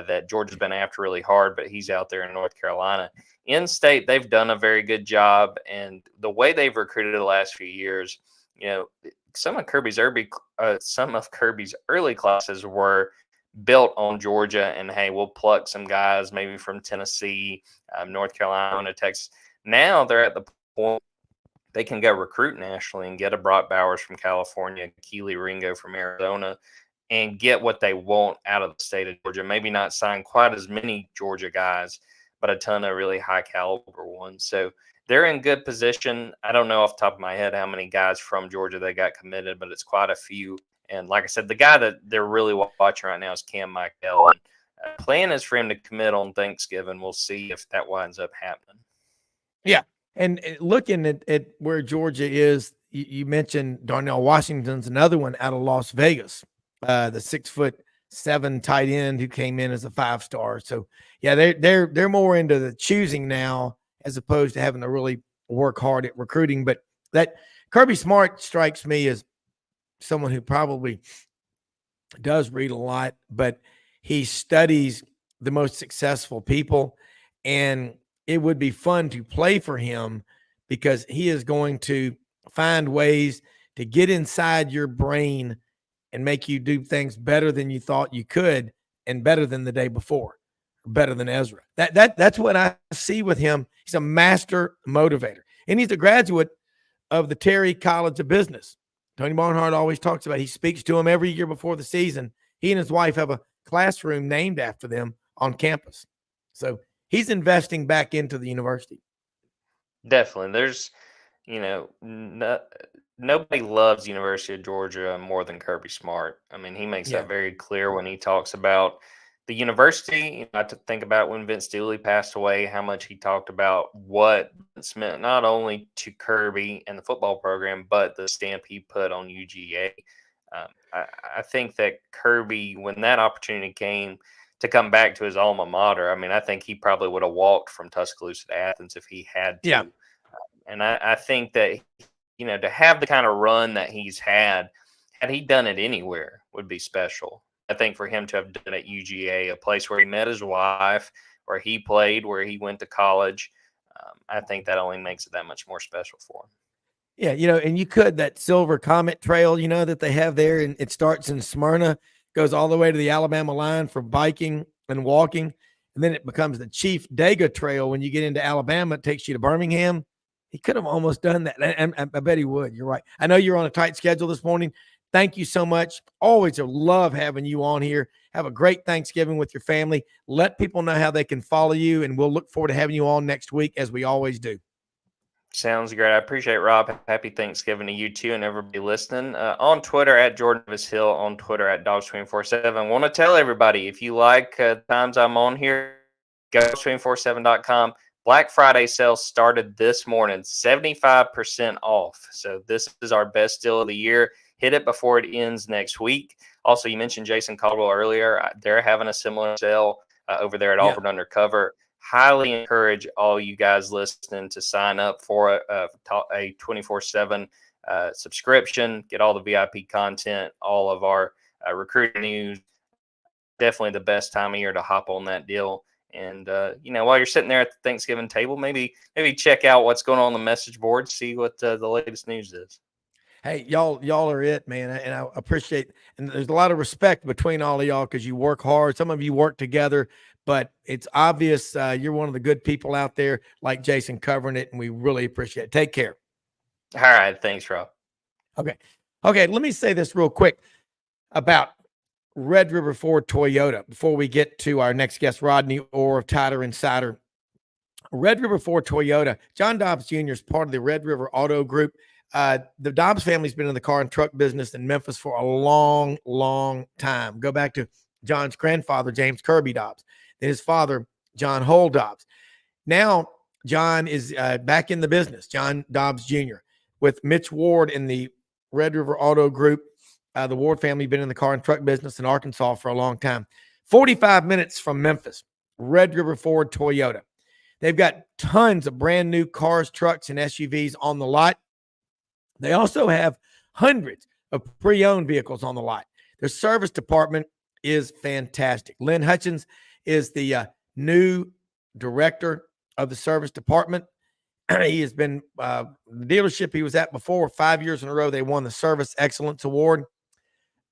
Speaker 9: that Georgia's been after really hard, but he's out there in North Carolina. In state, they've done a very good job. And the way they've recruited the last few years, some of Kirby's early classes were built on Georgia, and hey, we'll pluck some guys maybe from Tennessee, North Carolina, Texas. Now they're at the point they can go recruit nationally and get a Brock Bowers from California, Keely Ringo from Arizona, and get what they want out of the state of Georgia. Maybe not sign quite as many Georgia guys, but a ton of really high caliber ones. So they're in good position. I don't know off the top of my head how many guys from Georgia they got committed, but it's quite a few. And like I said, the guy that they're really watching right now is Cam Michael. And plan is for him to commit on Thanksgiving. We'll see if that winds up happening.
Speaker 2: Yeah. And looking at where Georgia is, you mentioned Darnell Washington's another one out of Las Vegas, the 6'7" tight end who came in as a 5-star. So yeah, they're more into the choosing now, as opposed to having to really work hard at recruiting. But that Kirby Smart strikes me as someone who probably does read a lot, but he studies the most successful people. And it would be fun to play for him because he is going to find ways to get inside your brain and make you do things better than you thought you could and better than the day before. Better than Ezra. That's what I see with him. He's a master motivator, and he's a graduate of the Terry College of Business. Tony Barnhart always talks about, he speaks to him every year before the season. He and his wife have a classroom named after them on campus. So he's investing back into the university.
Speaker 9: Definitely. There's, nobody loves University of Georgia more than Kirby Smart. I mean, he makes
Speaker 2: Yeah.
Speaker 9: that very clear when he talks about the university. I have to think about when Vince Dooley passed away, how much he talked about what it's meant not only to Kirby and the football program, but the stamp he put on UGA. I think that Kirby, when that opportunity came to come back to his alma mater, I mean, I think he probably would have walked from Tuscaloosa to Athens if he had to.
Speaker 2: Yeah.
Speaker 9: And I think that, to have the kind of run that he's had he done it anywhere, would be special. I think for him to have done it at UGA, a place where he met his wife, where he played, where he went to college, I think that only makes it that much more special for him.
Speaker 2: Yeah, and you could, that Silver Comet Trail, that they have there, and it starts in Smyrna, goes all the way to the Alabama line for biking and walking, and then it becomes the Chief Dega Trail. When you get into Alabama, it takes you to Birmingham. He could have almost done that, and I bet he would. You're right. I know you're on a tight schedule this morning. Thank you so much. Always love having you on here. Have a great Thanksgiving with your family. Let people know how they can follow you, and we'll look forward to having you on next week, as we always do.
Speaker 9: Sounds great. I appreciate it, Rob. Happy Thanksgiving to you too and everybody listening. On Twitter at Jordan Davis Hill, on Twitter at Dogs247. Want to tell everybody, if you like times I'm on here, go to dogs247.com. Black Friday sale started this morning, 75% off. So this is our best deal of the year. Hit it before it ends next week. Also, you mentioned Jason Caldwell earlier. They're having a similar sale over there at Auburn Undercover. Highly encourage all you guys listening to sign up for a 24/7 subscription. Get all the VIP content, all of our recruiting news. Definitely the best time of year to hop on that deal. And while you're sitting there at the Thanksgiving table, maybe check out what's going on the message board. See what the latest news is.
Speaker 2: Hey, y'all are it, man. And I appreciate, and there's a lot of respect between all of y'all, because you work hard. Some of you work together, but it's obvious you're one of the good people out there, like Jason, covering it, and we really appreciate it. Take care.
Speaker 9: All right. Thanks, Rob.
Speaker 2: Okay. Let me say this real quick about Red River Ford Toyota before we get to our next guest, Rodney Orr of Tider Insider. Red River Ford Toyota, John Dobbs Jr. is part of the Red River Auto Group. The Dobbs family's been in the car and truck business in Memphis for a long, long time. Go back to John's grandfather, James Kirby Dobbs, then his father, John Hull Dobbs. Now, John is back in the business, John Dobbs Jr., with Mitch Ward in the Red River Auto Group. The Ward family been in the car and truck business in Arkansas for a long time. 45 minutes from Memphis, Red River Ford Toyota. They've got tons of brand new cars, trucks, and SUVs on the lot. They also have hundreds of pre-owned vehicles on the lot. Their service department is fantastic. Lynn Hutchins is the new director of the service department. He has been the dealership he was at before 5 years in a row. They won the Service Excellence Award.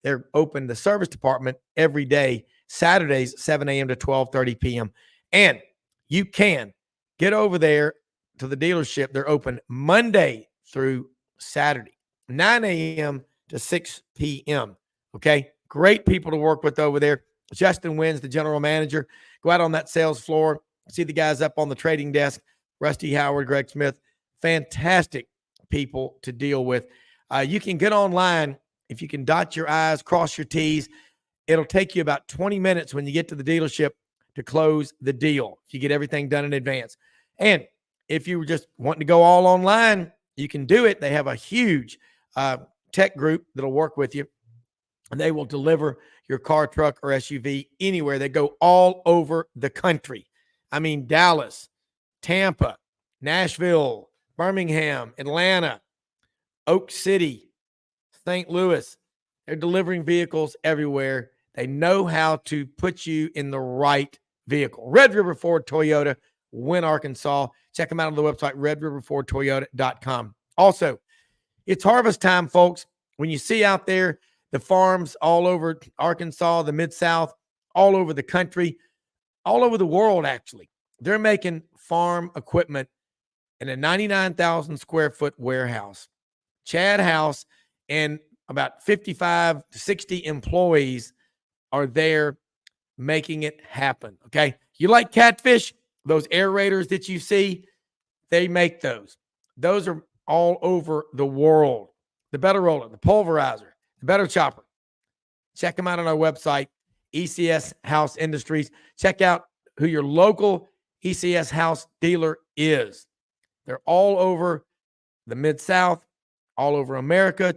Speaker 2: They're open, the service department, every day, Saturdays, 7 a.m. to 12:30 p.m. And you can get over there to the dealership. They're open Monday through Saturday, 9 a.m. to 6 p.m. Okay. Great people to work with over there. Justin Wins, the general manager. Go out on that sales floor, see the guys up on the trading desk, Rusty Howard, Greg Smith. Fantastic people to deal with. You can get online. If you can dot your I's, cross your T's, it'll take you about 20 minutes when you get to the dealership to close the deal, if you get everything done in advance. And if you were just wanting to go all online, you can do it. They have a huge tech group that'll work with you, and they will deliver your car, truck, or SUV anywhere. They go all over the country. I mean, Dallas, Tampa, Nashville, Birmingham, Atlanta, Oak City, St. Louis. They're delivering vehicles everywhere. They know how to put you in the right vehicle. Red River Ford Toyota, Wynne, Arkansas. Check them out on the website, redriverfordtoyota.com. Also, it's harvest time, folks. When you see out there the farms all over Arkansas, the Mid-South, all over the country, all over the world, actually, they're making farm equipment in a 99,000 square foot warehouse. Chad House and about 55 to 60 employees are there making it happen. Okay. You like catfish, those aerators that you see, They make those. Those are all over the world. The better roller, the pulverizer, the better chopper. Check them out on our website, ECS House Industries. Check out who your local ECS House dealer is. They're all over the Mid-South, all over America,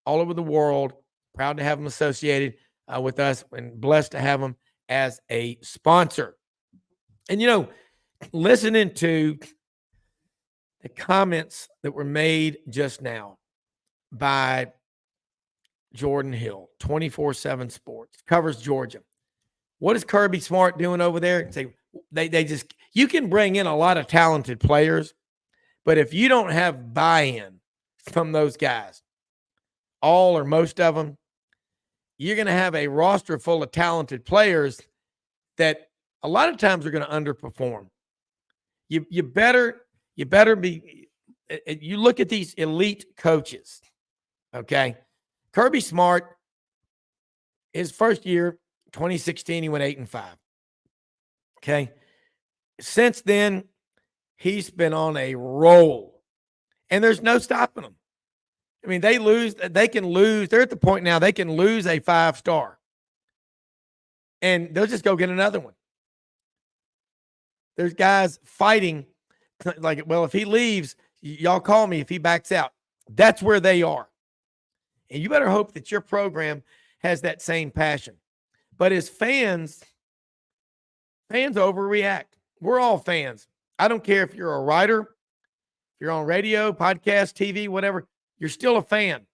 Speaker 2: all over the world. Proud to have them associated with us and blessed to have them as a sponsor. And, listening to the comments that were made just now by Jordan Hill, 24/7 Sports, covers Georgia. What is Kirby Smart doing over there? They just, you can bring in a lot of talented players, but if you don't have buy-in from those guys, all or most of them, you're going to have a roster full of talented players that a lot of times are going to underperform. You better be, you look at these elite coaches, okay? Kirby Smart, his first year, 2016, he went 8-5. Okay. Since then, he's been on a roll, and there's no stopping them. I mean, they can lose. They're at the point now they can lose a 5-star, and they'll just go get another one. There's guys fighting like, well, if he leaves, y'all call me if he backs out. That's where they are. And you better hope that your program has that same passion. But as fans overreact. We're all fans. I don't care if you're a writer, if you're on radio, podcast, TV, whatever, you're still a fan.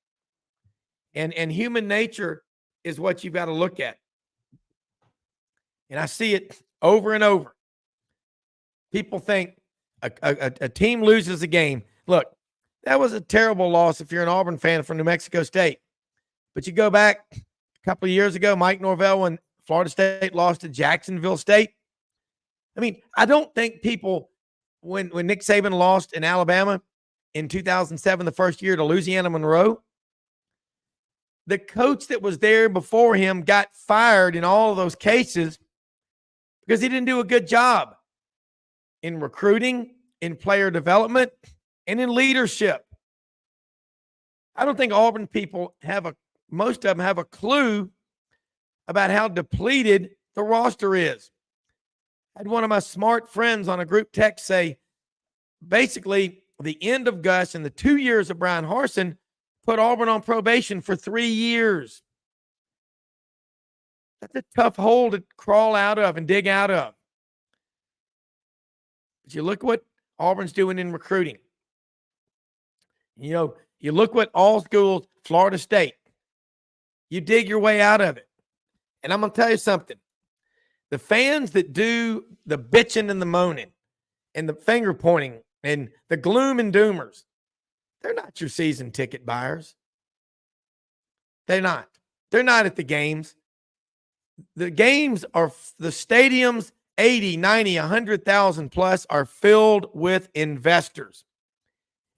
Speaker 2: And human nature is what you've got to look at. And I see it over and over. People think a team loses a game. Look, that was a terrible loss if you're an Auburn fan from New Mexico State. But you go back a couple of years ago, Mike Norvell, when Florida State lost to Jacksonville State. I mean, I don't think people, when Nick Saban lost in Alabama in 2007, the first year to Louisiana Monroe, the coach that was there before him got fired in all of those cases because he didn't do a good job in recruiting, in player development, and in leadership. I don't think Auburn people most of them have a clue about how depleted the roster is. I had one of my smart friends on a group text say, basically, the end of Gus and the 2 years of Brian Harsin put Auburn on probation for 3 years. That's a tough hole to crawl out of and dig out of. But you look what Auburn's doing in recruiting. You look what all schools, Florida State, you dig your way out of it. And I'm going to tell you something. The fans that do the bitching and the moaning and the finger pointing and the gloom and doomers, they're not your season ticket buyers. They're not. They're not at the games. The games are, the stadiums, 80, 90, 100,000 plus, are filled with investors.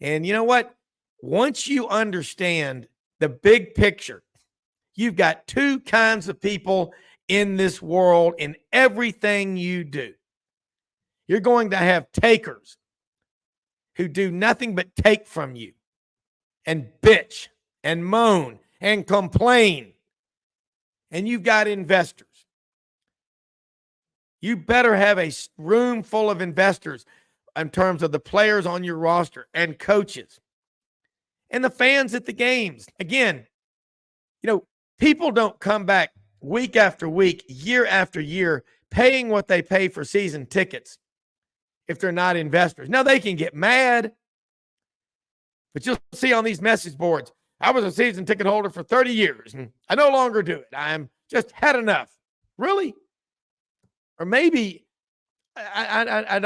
Speaker 2: And you know what? Once you understand the big picture, you've got two kinds of people in this world in everything you do. You're going to have takers who do nothing but take from you and bitch and moan and complain. And you've got investors. You better have a room full of investors in terms of the players on your roster and coaches and the fans at the games. Again, people don't come back week after week, year after year, paying what they pay for season tickets if they're not investors. Now, they can get mad, but you'll see on these message boards, I was a season ticket holder for 30 years, and I no longer do it. I'm just had enough. Really? Or maybe I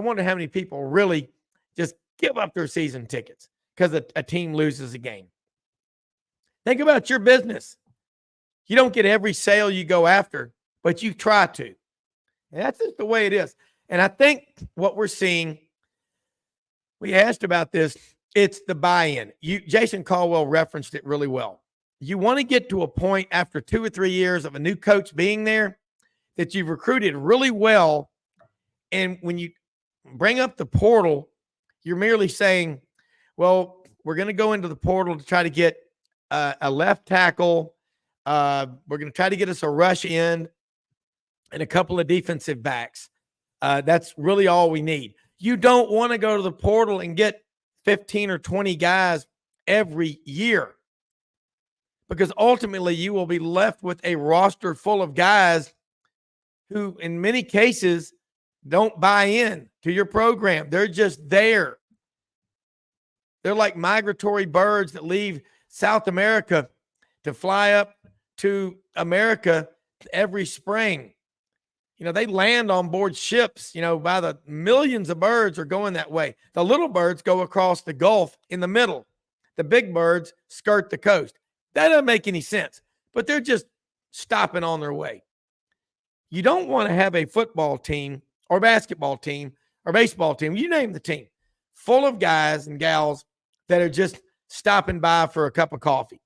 Speaker 2: wonder how many people really just give up their season tickets because a team loses a game. Think about your business. You don't get every sale you go after, but you try to. And that's just the way it is. And I think what we're seeing, we asked about this, it's the buy-in. Jason Caldwell referenced it really well. You want to get to a point after 2 or 3 years of a new coach being there that you've recruited really well. And when you bring up the portal you're merely saying, well, we're going to go into the portal to try to get a left tackle. We're going to try to get us a rush in and a couple of defensive backs. That's really all we need. You don't want to go to the portal and get 15 or 20 guys every year, because ultimately you will be left with a roster full of guys who in many cases don't buy in to your program. They're just there. They're like migratory birds that leave South America to fly up to America every spring. They land on board ships, by the millions of birds are going that way. The little birds go across the Gulf in the middle. The big birds skirt the coast. That doesn't make any sense, but they're just stopping on their way. You don't want to have a football team or basketball team or baseball team, you name the team, full of guys and gals that are just stopping by for a cup of coffee.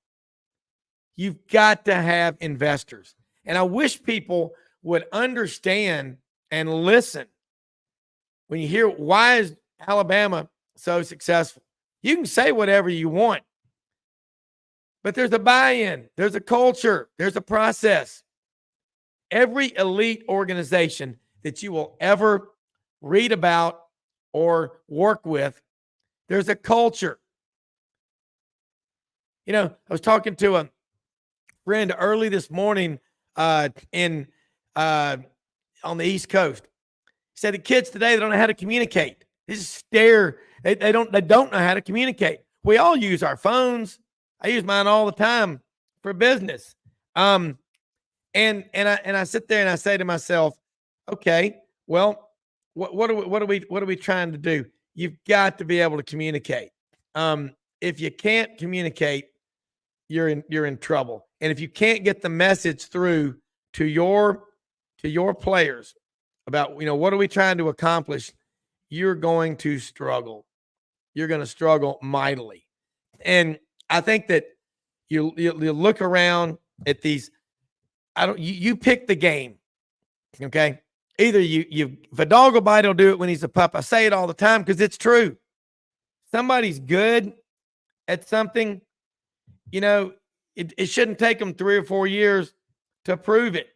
Speaker 2: You've got to have investors. And I wish people would understand and listen when you hear, why is Alabama so successful? You can say whatever you want, but there's a buy-in, there's a culture, there's a process. Every elite organization that you will ever read about or work with, there's a culture. I was talking to a friend early this morning on the East Coast. He said the kids today, they don't know how to communicate. They just stare. They don't know how to communicate. We all use our phones. I use mine all the time for business. And I sit there and I say to myself, okay, well, what are we trying to do? You've got to be able to communicate. If you can't communicate, you're in trouble. And if you can't get the message through to your players about, what are we trying to accomplish, you're going to struggle. You're going to struggle mightily. And I think that you look around at these. You pick the game. Okay. Either if a dog will bite, he'll do it when he's a pup. I say it all the time because it's true. Somebody's good at something, it shouldn't take them 3 or 4 years to prove it.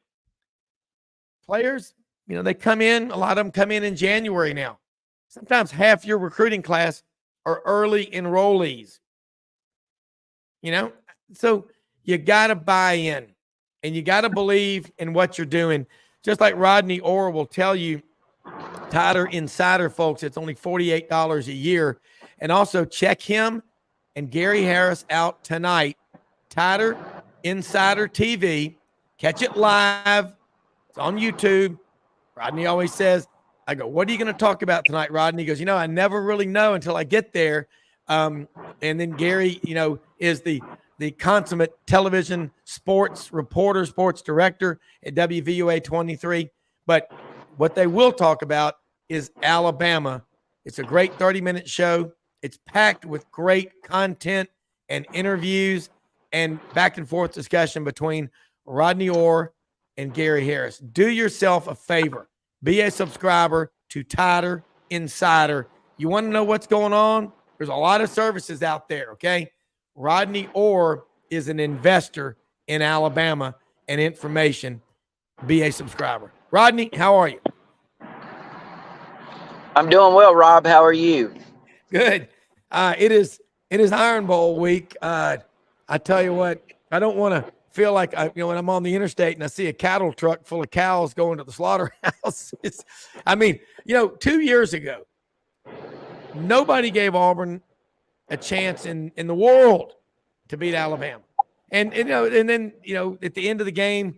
Speaker 2: Players, they come in, a lot of them come in January now. Sometimes half your recruiting class are early enrollees. So you got to buy in and you got to believe in what you're doing. Just like Rodney Orr will tell you, Tider Insider, folks, it's only $48 a year. And also check him and Gary Harris out tonight. Tider Insider TV. Catch it live. It's on YouTube. Rodney always says, I go, what are you going to talk about tonight, Rodney? He goes, I never really know until I get there. And then Gary, is the consummate television sports reporter, sports director at WVUA 23. But what they will talk about is Alabama. It's a great 30-minute show. It's packed with great content and interviews and back and forth discussion between Rodney Orr and Gary Harris. Do yourself a favor. Be a subscriber to Tider Insider. You want to know what's going on? There's a lot of services out there, okay? Rodney Orr is an investor in Alabama and information. Be a subscriber. Rodney, how are you?
Speaker 10: I'm doing well, Rob. How are you?
Speaker 2: Good. It is Iron Bowl week. I tell you what, I don't want to feel like when I'm on the interstate and I see a cattle truck full of cows going to the slaughterhouse. 2 years ago, nobody gave Auburn a chance in the world to beat Alabama. And then at the end of the game,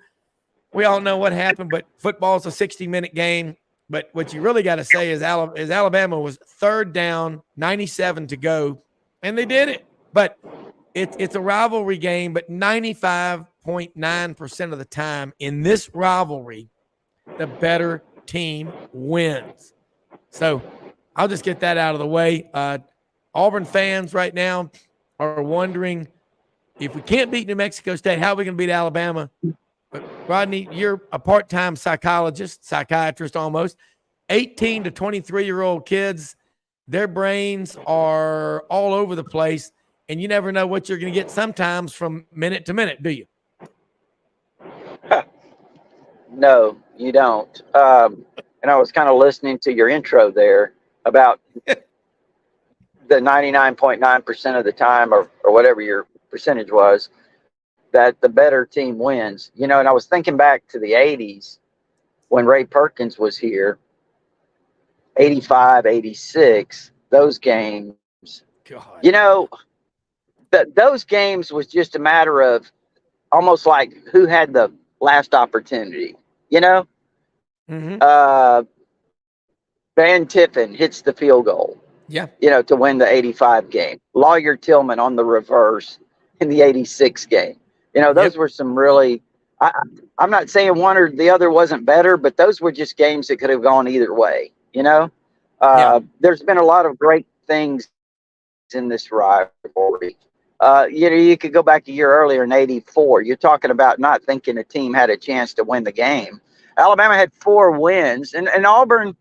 Speaker 2: we all know what happened, but football's a 60-minute game. But what you really got to say is Alabama was third down, 97 to go, and they did it. But it's a rivalry game, but 95.9% of the time in this rivalry, the better team wins. So I'll just get that out of the way. Auburn fans right now are wondering, if we can't beat New Mexico State, how are we going to beat Alabama? But Rodney, you're a part-time psychiatrist almost. 18 to 23-year-old kids, their brains are all over the place, and you never know what you're going to get sometimes from minute to minute, do you?
Speaker 10: No, you don't. And I was kind of listening to your intro there about the 99.9% of the time, or whatever your percentage was, that the better team wins. And I was thinking back to the 80s when Ray Perkins was here, 85, 86, those games.
Speaker 2: God.
Speaker 10: Those games was just a matter of almost like who had the last opportunity.
Speaker 2: Mm-hmm.
Speaker 10: Van Tiffen hits the field goal,
Speaker 2: Yeah.
Speaker 10: to win the 85 game. Lawyer Tillman on the reverse in the 86 game. Those were some really, I'm not saying one or the other wasn't better, but those were just games that could have gone either way. There's been a lot of great things in this rivalry. You could go back a year earlier in '84. You're talking about not thinking a team had a chance to win the game. Alabama had 4 wins, and Auburn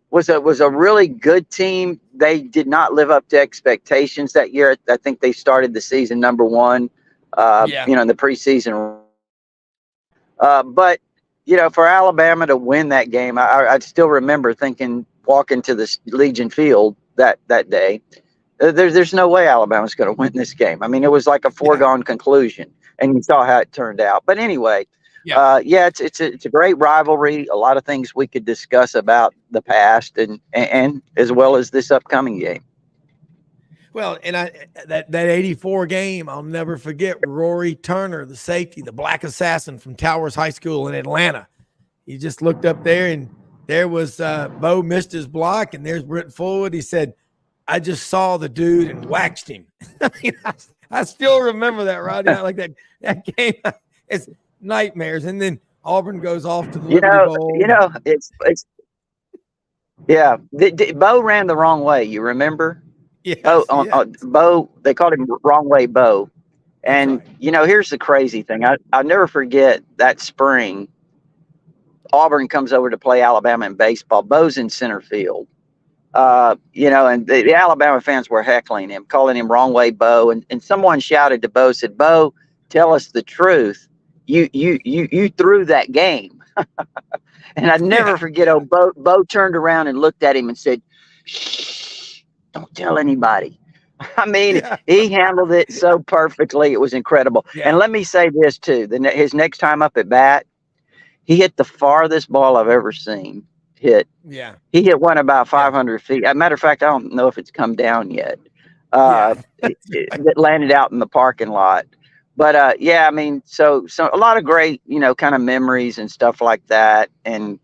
Speaker 10: was a really good team. They did not live up to expectations that year. I think they started the season number 1, in the preseason. But for Alabama to win that game, I still remember thinking, walking to the Legion Field that day, there's no way Alabama's going to win this game. I mean, it was like a foregone conclusion, and you saw how it turned out. But anyway, it's a great rivalry. A lot of things we could discuss about the past and as well as this upcoming game.
Speaker 2: Well, and that 84 game, I'll never forget. Rory Turner, the safety, the black assassin from Towers High School in Atlanta. He just looked up there, and there was Bo missed his block, and there's Brent Fullwood. He said, "I just saw the dude and waxed him." I mean, I still remember that, Rodney. Like that game, it's nightmares. And then Auburn goes off to the Liberty Bowl.
Speaker 10: It's Bo ran the wrong way. You remember?
Speaker 2: Yes,
Speaker 10: Bo, they called him wrong way Bo. And, here's the crazy thing. I'll never forget that spring, Auburn comes over to play Alabama in baseball. Bo's in center field. And the Alabama fans were heckling him, calling him wrong way Bo. And someone shouted to Bo, said, "Bo, tell us the truth. You threw that game." And I'd never forget, Bo turned around and looked at him and said, "Shh, don't tell anybody." I mean, he handled it so perfectly. It was incredible. Yeah. And let me say this too. His next time up at bat, he hit the farthest ball I've ever seen hit.
Speaker 2: Yeah.
Speaker 10: He hit one about 500 feet. As a matter of fact, I don't know if it's come down yet. It landed out in the parking lot. But I mean, so a lot of great, kind of memories and stuff like that. And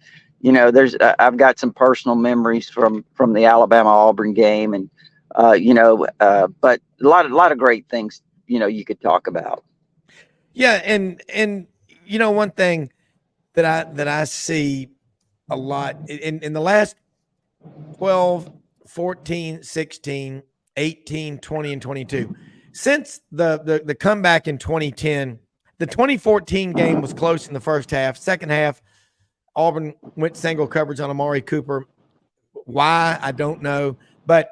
Speaker 10: I've got some personal memories from the Alabama Auburn game, and but a lot of great things you could talk about.
Speaker 2: Yeah, and one thing that I see a lot in the last 12, 14, 16, 18, 20, and 22. Since the comeback in 2010, the 2014 game was close in the first half. Second half, Auburn went single coverage on Amari Cooper. Why, I don't know. But,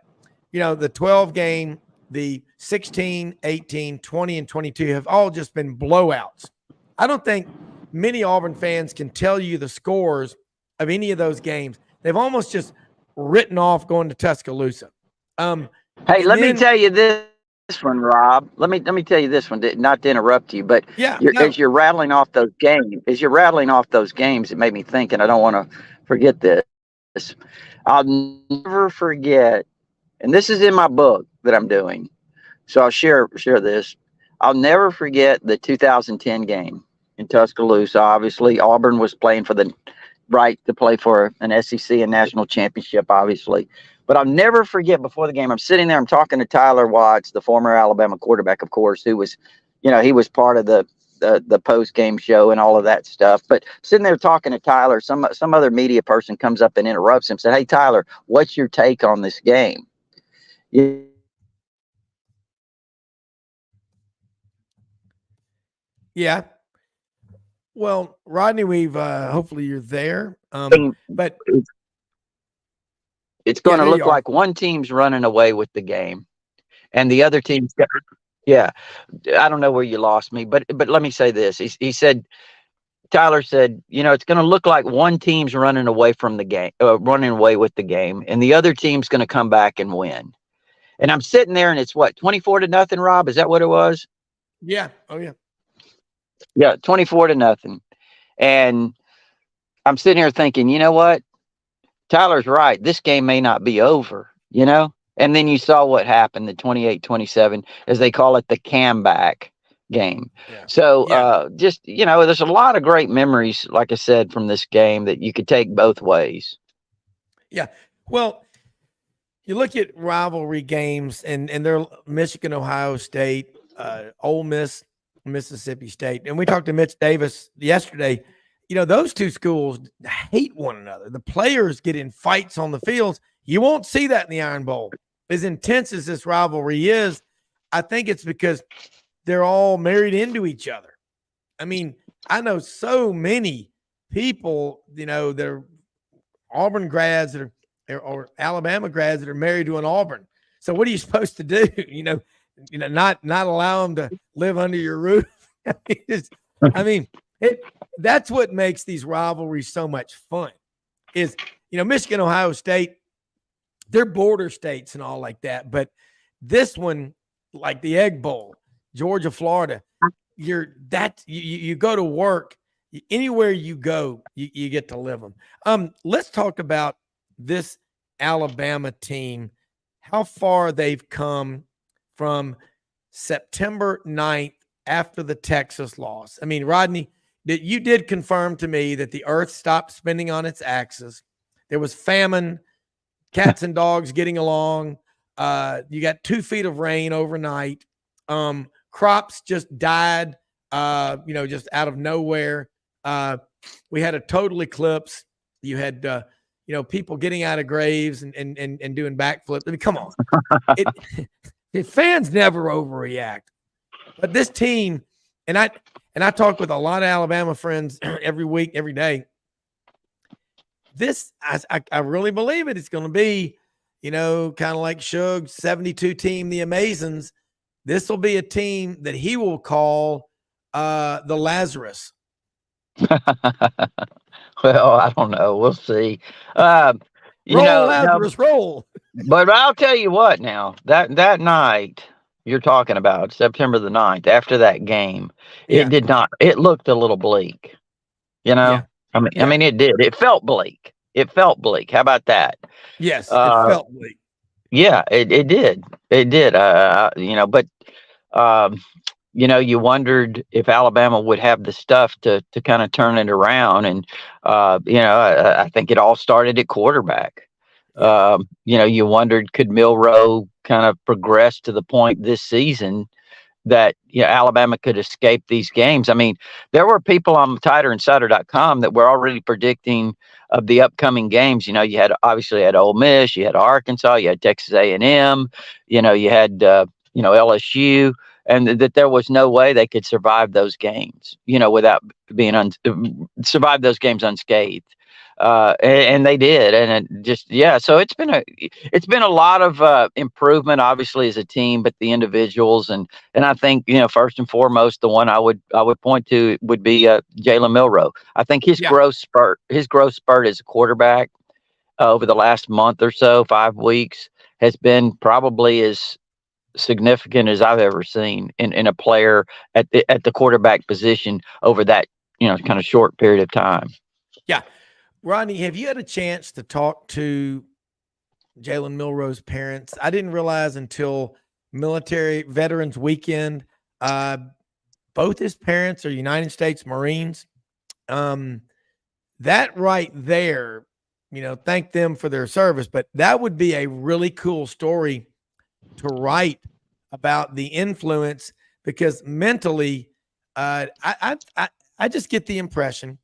Speaker 2: the 12 game, the 16, 18, 20, and 22 have all just been blowouts. I don't think many Auburn fans can tell you the scores of any of those games. They've almost just written off going to Tuscaloosa.
Speaker 10: Hey, let me tell you this one, Rob. Let me tell you this one, not to interrupt you, but as you're rattling off those games, it made me think, and I don't want to forget this. I'll never forget, and this is in my book that I'm doing, so I'll share this. I'll never forget the 2010 game in Tuscaloosa. Obviously, Auburn was playing for the right to play for an SEC and national championship, obviously. But I'll never forget, before the game, I'm sitting there, I'm talking to Tyler Watts, the former Alabama quarterback, of course, who was, he was part of the post-game show and all of that stuff. But sitting there talking to Tyler, some other media person comes up and interrupts him, said, "Hey, Tyler, what's your take on this game?"
Speaker 2: Yeah. Well, Rodney, we've hopefully you're there. But
Speaker 10: It's going to
Speaker 2: there
Speaker 10: look
Speaker 2: you are.
Speaker 10: like one team's running away with the game, and the other team's got, yeah. I don't know where you lost me, but let me say this. He said, Tyler said, it's going to look like one team's running away from the game, running away with the game, and the other team's going to come back and win. And I'm sitting there, and it's what, 24-0, Rob? Is that what it was?
Speaker 2: Yeah. Oh, yeah.
Speaker 10: Yeah, 24-0. And I'm sitting here thinking, you know what? Tyler's right. This game may not be over, And then you saw what happened, the 28-27, as they call it, the comeback game.
Speaker 2: Yeah.
Speaker 10: So just, there's a lot of great memories, like I said, from this game that you could take both ways.
Speaker 2: Yeah. Well, you look at rivalry games, and they're Michigan, Ohio State, Ole Miss, Mississippi State. And we talked to Mitch Davis yesterday. Those two schools hate one another. The players get in fights on the fields. You won't see that in the Iron Bowl. As intense as this rivalry is, I think it's because they're all married into each other. I mean, I know so many people, they're Auburn grads that are, or Alabama grads that are married to an Auburn. So what are you supposed to do? Not allow them to live under your roof. That's what makes these rivalries so much fun is, Michigan, Ohio State, they're border states and all like that. But this one, like the Egg Bowl, Georgia, Florida, you go to work, anywhere you go, you get to live them. Let's talk about this Alabama team, how far they've come from September 9th after the Texas loss. I mean, Rodney, you did confirm to me that the earth stopped spinning on its axis. There was famine, cats and dogs getting along. You got 2 feet of rain overnight. Crops just died, just out of nowhere. We had a total eclipse. You had, people getting out of graves and doing backflips. I mean, come on. Fans never overreact. But this team, and I talk with a lot of Alabama friends every week, every day. This, I really believe it. It's going to be, kind of like Shug's 72 team, the Amazons. This will be a team that he will call the Lazarus.
Speaker 10: Well, I don't know. We'll see.
Speaker 2: Lazarus, roll.
Speaker 10: But I'll tell you what now, that night you're talking about, September the 9th, after that game, it looked a little bleak,
Speaker 2: Yeah.
Speaker 10: I mean, it did. It felt bleak. How about that?
Speaker 2: Yes, it felt bleak.
Speaker 10: Yeah, it did. It did. But you wondered if Alabama would have the stuff to kind of turn it around. And, I think it all started at quarterback. You wondered, could Milroe kind of progress to the point this season that Alabama could escape these games? I mean, there were people on TiderInsider.com that were already predicting of the upcoming games. You had Ole Miss, you had Arkansas, you had Texas A&M, you had LSU, and that there was no way they could survive those games, without being survive those games unscathed. And they did, and it just so it's been a lot of improvement, obviously, as a team, but the individuals, and I think first and foremost, the one I would point to would be Jalen Milroe. I think his growth spurt as a quarterback over the last month or so, 5 weeks, has been probably as significant as I've ever seen in a player at the quarterback position over that kind of short period of time.
Speaker 2: Yeah. Rodney, have you had a chance to talk to Jalen Milroe's parents? I didn't realize until Military Veterans Weekend, both his parents are United States Marines. That right there, thank them for their service, but that would be a really cool story to write about the influence, because mentally, I just get the impression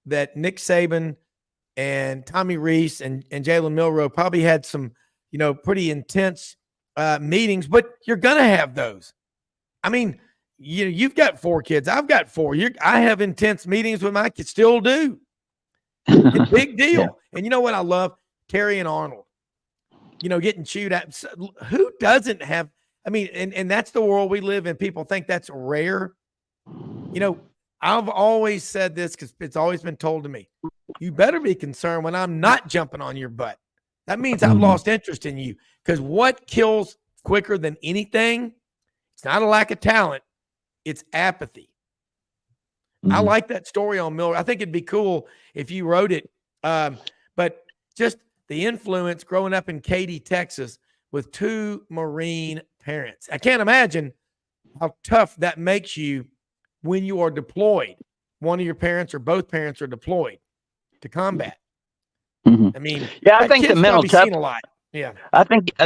Speaker 2: that Nick Saban and Tommy Rees and Jalen Milroe probably had some, pretty intense meetings, but you're going to have those. I mean, you've got 4 kids. I've got 4. I have intense meetings with my kids, still do. It's a big deal. Yeah. And you know what I love? Terry and Arnold. getting chewed at. Who doesn't have? I mean, and that's the world we live in. People think that's rare. I've always said this because it's always been told to me. You better be concerned when I'm not jumping on your butt. That means I've lost interest in you, because what kills quicker than anything, it's not a lack of talent, it's apathy. I like that story on Miller. I think it'd be cool if you wrote it. But just the influence growing up in Katy, Texas with 2 Marine parents. I can't imagine how tough that makes you when you are deployed. One of your parents or both parents are deployed to combat. I mean,
Speaker 11: I think the mental
Speaker 2: seen a lot. Yeah,
Speaker 11: I think I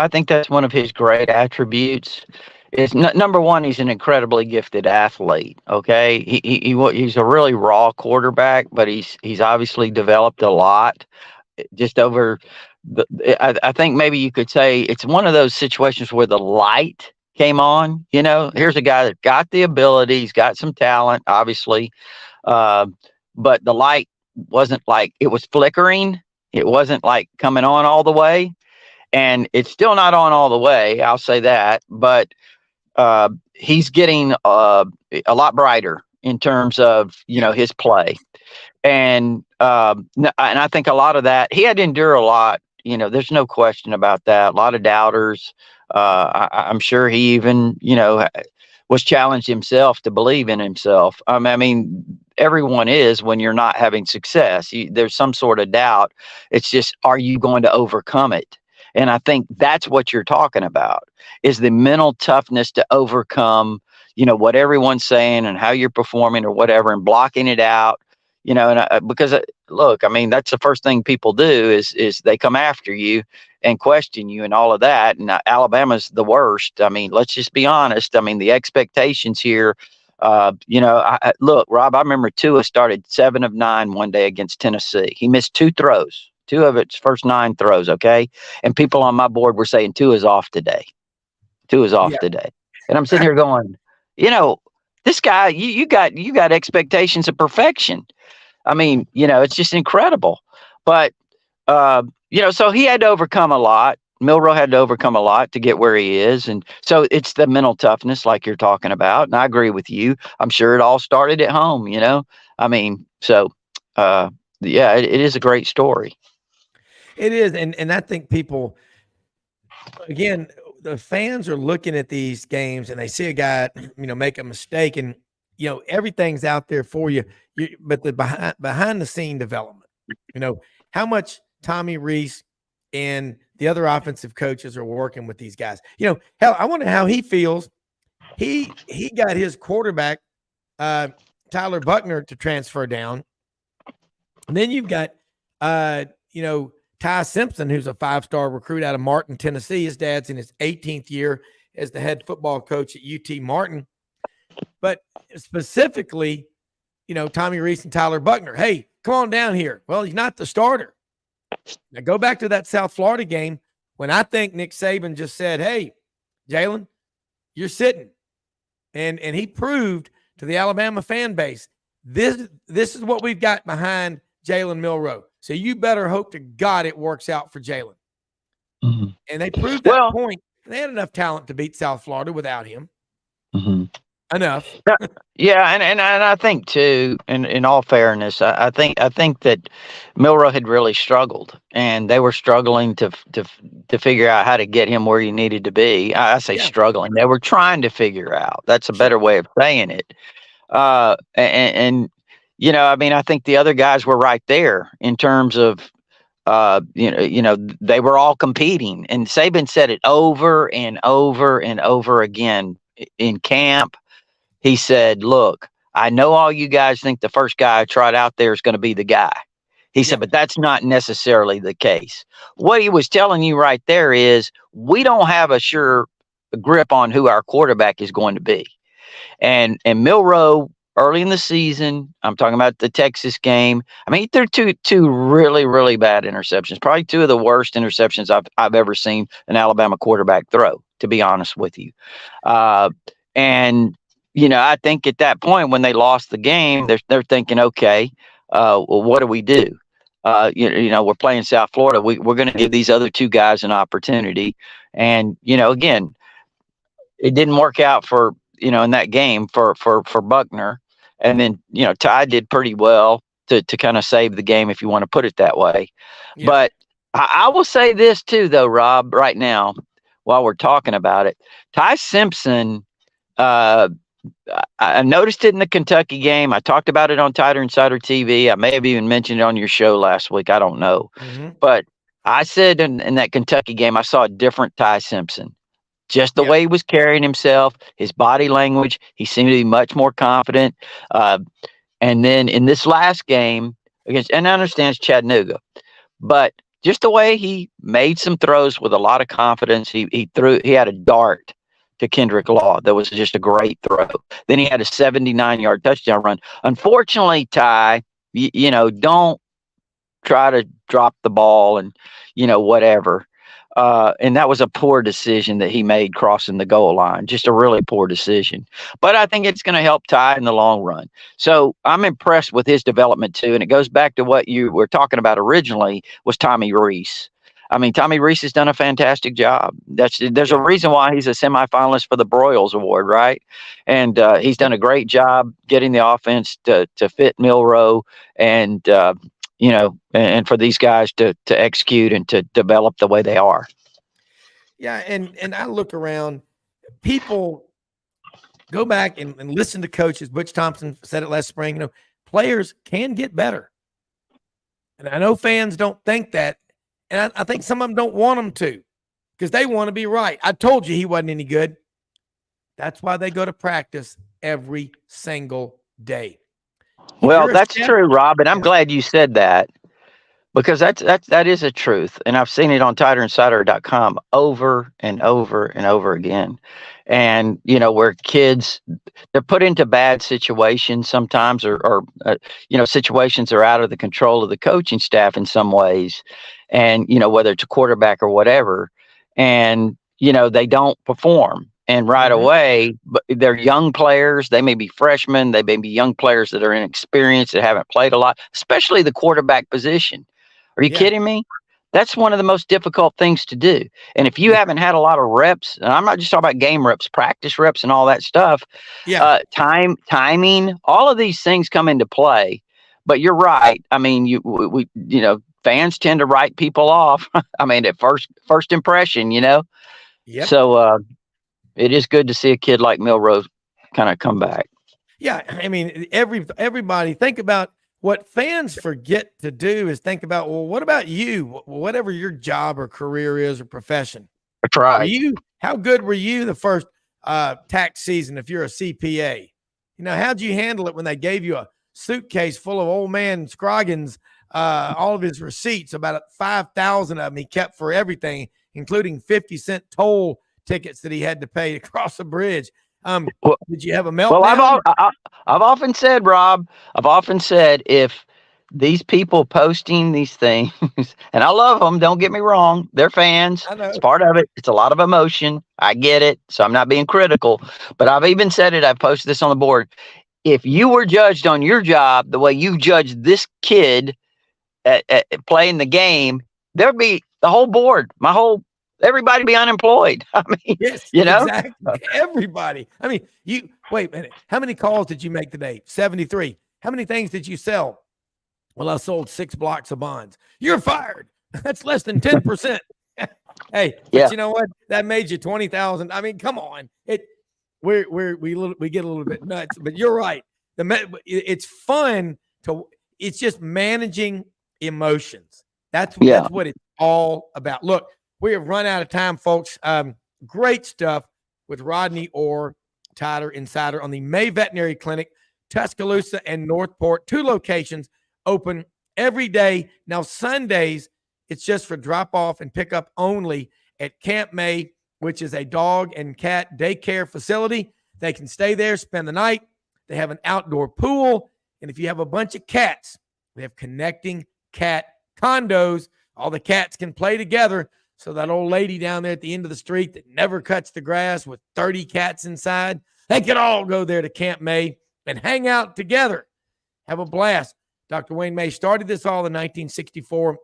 Speaker 11: think that's one of his great attributes. Is number one, he's an incredibly gifted athlete. Okay, he's a really raw quarterback, but he's obviously developed a lot just over the. I think maybe you could say it's one of those situations where the light came on. Here's a guy that got the ability, he's got some talent, obviously, but the light wasn't like it was flickering. It wasn't like coming on all the way, and it's still not on all the way. I'll say that, but he's getting a lot brighter in terms of his play, and I think a lot of that he had to endure a lot. There's no question about that. A lot of doubters. I'm sure he even was challenged himself to believe in himself. I mean, everyone is when you're not having success. There's some sort of doubt. It's just, are you going to overcome it? And I think that's what you're talking about, is the mental toughness to overcome, what everyone's saying and how you're performing or whatever, and blocking it out, because look, I mean, that's the first thing people do is they come after you and question you and all of that. And Alabama's the worst. I mean, let's just be honest. I mean, the expectations here, look, Rob, I remember Tua started 7 of 9 one day against Tennessee. He missed 2 throws, 2 of its first 9 throws. Okay. And people on my board were saying Tua's off today. Tua's off today. And I'm sitting here going, this guy, you got expectations of perfection. I mean, it's just incredible. But, so he had to overcome a lot. Milroe had to overcome a lot to get where he is. And so it's the mental toughness like you're talking about. And I agree with you. I'm sure it all started at home, I mean, so, it is a great story.
Speaker 2: It is. And I think people, again, the fans are looking at these games and they see a guy, make a mistake, and, everything's out there for you. But the behind the scene development, how much Tommy Rees and the other offensive coaches are working with these guys. Hell, I wonder how he feels. He got his quarterback, Tyler Buckner, to transfer down. And then you've got, Ty Simpson, who's a 5-star recruit out of Martin, Tennessee. His dad's in his 18th year as the head football coach at UT Martin. But specifically, Tommy Rees and Tyler Buckner, hey, come on down here. Well, he's not the starter. Now go back to that South Florida game when I think Nick Saban just said, hey, Jalen, you're sitting. And he proved to the Alabama fan base, this is what we've got behind Jalen Milroe. So you better hope to God it works out for Jalen. Mm-hmm. And they proved that point. They had enough talent to beat South Florida without him. Mm-hmm. Enough.
Speaker 11: Yeah, and I think too, in all fairness, I think that Milroe had really struggled, and they were struggling to figure out how to get him where he needed to be. I say struggling; they were trying to figure out. That's a better way of saying it. And I mean, I think the other guys were right there in terms of, they were all competing, and Saban said it over and over and over again in camp. He said, look, I know all you guys think the first guy I tried out there is going to be the guy. He said, but that's not necessarily the case. What he was telling you right there is we don't have a sure grip on who our quarterback is going to be. And Milroe, early in the season, I'm talking about the Texas game. I mean, he threw two really, really bad interceptions, probably 2 of the worst interceptions I've ever seen an Alabama quarterback throw, to be honest with you. And I think at that point when they lost the game, they're thinking, okay, well, what do we do? We're playing South Florida. We're going to give these other two guys an opportunity. And, again, it didn't work out for, in that game for Buckner. And then, Ty did pretty well to kind of save the game, if you want to put it that way.
Speaker 2: Yeah.
Speaker 11: But I will say this too, though, Rob, right now, while we're talking about it, Ty Simpson, I noticed it in the Kentucky game. I talked about it on Tighter Insider TV. I may have even mentioned it on your show last week. I don't know.
Speaker 2: Mm-hmm.
Speaker 11: But I said in that Kentucky game, I saw a different Ty Simpson. Just the way he was carrying himself, his body language, he seemed to be much more confident. And then in this last game against, and I understand it's Chattanooga, but just the way he made some throws with a lot of confidence. He had a dart to Kendrick Law. That was just a great throw. Then he had a 79-yard touchdown run. Unfortunately, Ty, don't try to drop the ball and, whatever. And that was a poor decision that he made crossing the goal line. Just a really poor decision. But I think it's going to help Ty in the long run. So I'm impressed with his development too. And it goes back to what you were talking about originally was Tommy Reese. I mean, Tommy Reese has done a fantastic job. There's a reason why he's a semifinalist for the Broyles Award, right? And he's done a great job getting the offense to fit Milroe and and for these guys to execute and to develop the way they are.
Speaker 2: Yeah, and I look around, people go back and listen to coaches. Butch Thompson said it last spring, players can get better. And I know fans don't think that. And I think some of them don't want them to because they want to be right. I told you he wasn't any good. That's why they go to practice every single day.
Speaker 11: Well, that's true, Rob, and I'm glad you said that because that is a truth, and I've seen it on TighterInsider.com over and over and over again. And where kids, they're put into bad situations sometimes, or situations are out of the control of the coaching staff in some ways, and whether it's a quarterback or whatever, and they don't perform. And right away, but they're young players. They may be freshmen. They may be young players that are inexperienced, that haven't played a lot, especially the quarterback position. Are you kidding me? That's one of the most difficult things to do. And if you haven't had a lot of reps, and I'm not just talking about game reps, practice reps and all that stuff, timing, all of these things come into play. But you're right. I mean, fans tend to write people off. I mean, at first impression, Yep. So, it is good to see a kid like Milroe kind of come back.
Speaker 2: Yeah, I mean, everybody think about what fans forget to do is think about, well, what about you? Whatever your job or career is or profession.
Speaker 11: That's right.
Speaker 2: How good were you the first tax season if you're a CPA? How'd you handle it when they gave you a suitcase full of old man Scroggins, all of his receipts, about 5,000 of them he kept for everything, including 50-cent toll tickets that he had to pay to cross a bridge. Did you have a meltdown?
Speaker 11: Well, I've often said, Rob, if these people posting these things, and I love them, don't get me wrong, they're fans.
Speaker 2: I know.
Speaker 11: It's part of it. It's a lot of emotion. I get it. So I'm not being critical, but I've even said it. I've posted this on the board. If you were judged on your job the way you judged this kid at playing the game, there'd be the whole board, everybody be unemployed. I mean,
Speaker 2: yes, exactly. Everybody. I mean, wait a minute. How many calls did you make today? 73. How many things did you sell? Well, I sold 6 blocks of bonds. You're fired. That's less than 10%. Hey, but you know what? That made you 20,000. I mean, come on. We get a little bit nuts, but you're right. It's fun it's just managing emotions. That's what it's all about. Look, we have run out of time, folks. Great stuff with Rodney Orr, Tighter Insider on the May Veterinary Clinic, Tuscaloosa and Northport. 2 locations open every day. Now, Sundays, it's just for drop-off and pick-up only at Camp May, which is a dog and cat daycare facility. They can stay there, spend the night. They have an outdoor pool. And if you have a bunch of cats, they have connecting cat condos. All the cats can play together. So that old lady down there at the end of the street that never cuts the grass with 30 cats inside, they can all go there to Camp May and hang out together. Have a blast. Dr. Wayne May started this all in 1964.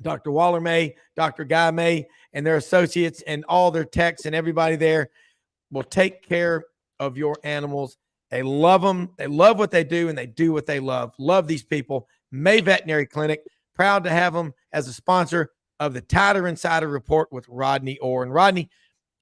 Speaker 2: Dr. Waller May, Dr. Guy May, and their associates and all their techs and everybody there will take care of your animals. They love them. They love what they do, and they do what they love. Love these people. May Veterinary Clinic, proud to have them as a sponsor of the Tighter Insider Report with Rodney Orr. And Rodney,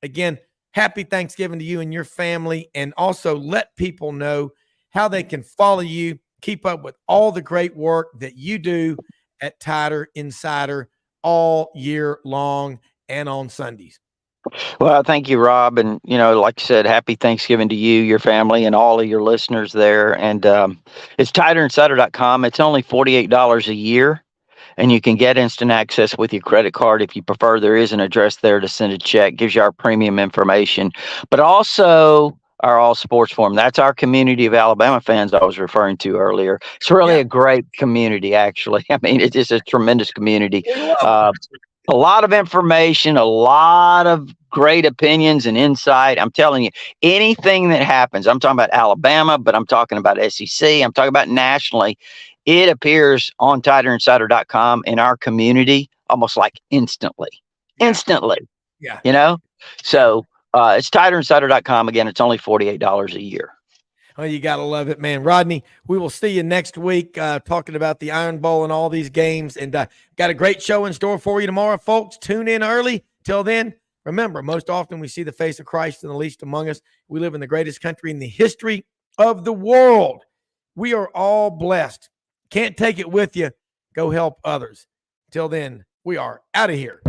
Speaker 2: again, happy Thanksgiving to you and your family, and also let people know how they can follow you, keep up with all the great work that you do at Tighter Insider all year long and on Sundays.
Speaker 11: Well, thank you, Rob. And, like I said, happy Thanksgiving to you, your family, and all of your listeners there. And it's tighterinsider.com. It's only $48 a year, and you can get instant access with your credit card if you prefer. There is an address there to send a check, gives you our premium information, but also our All Sports Forum. That's our community of Alabama fans I was referring to earlier. It's really a great community, actually. I mean, it's just a tremendous community. A lot of information, a lot of great opinions and insight. I'm telling you, anything that happens, I'm talking about Alabama, but I'm talking about SEC, I'm talking about nationally, it appears on tighterinsider.com in our community almost like instantly.
Speaker 2: Yeah.
Speaker 11: So it's tighterinsider.com. Again, it's only $48 a year.
Speaker 2: Oh, you got to love it, man. Rodney, we will see you next week talking about the Iron Bowl and all these games. And got a great show in store for you tomorrow, folks. Tune in early. Till then, remember, most often we see the face of Christ in the least among us. We live in the greatest country in the history of the world. We are all blessed. Can't take it with you. Go help others. Till then, we are out of here.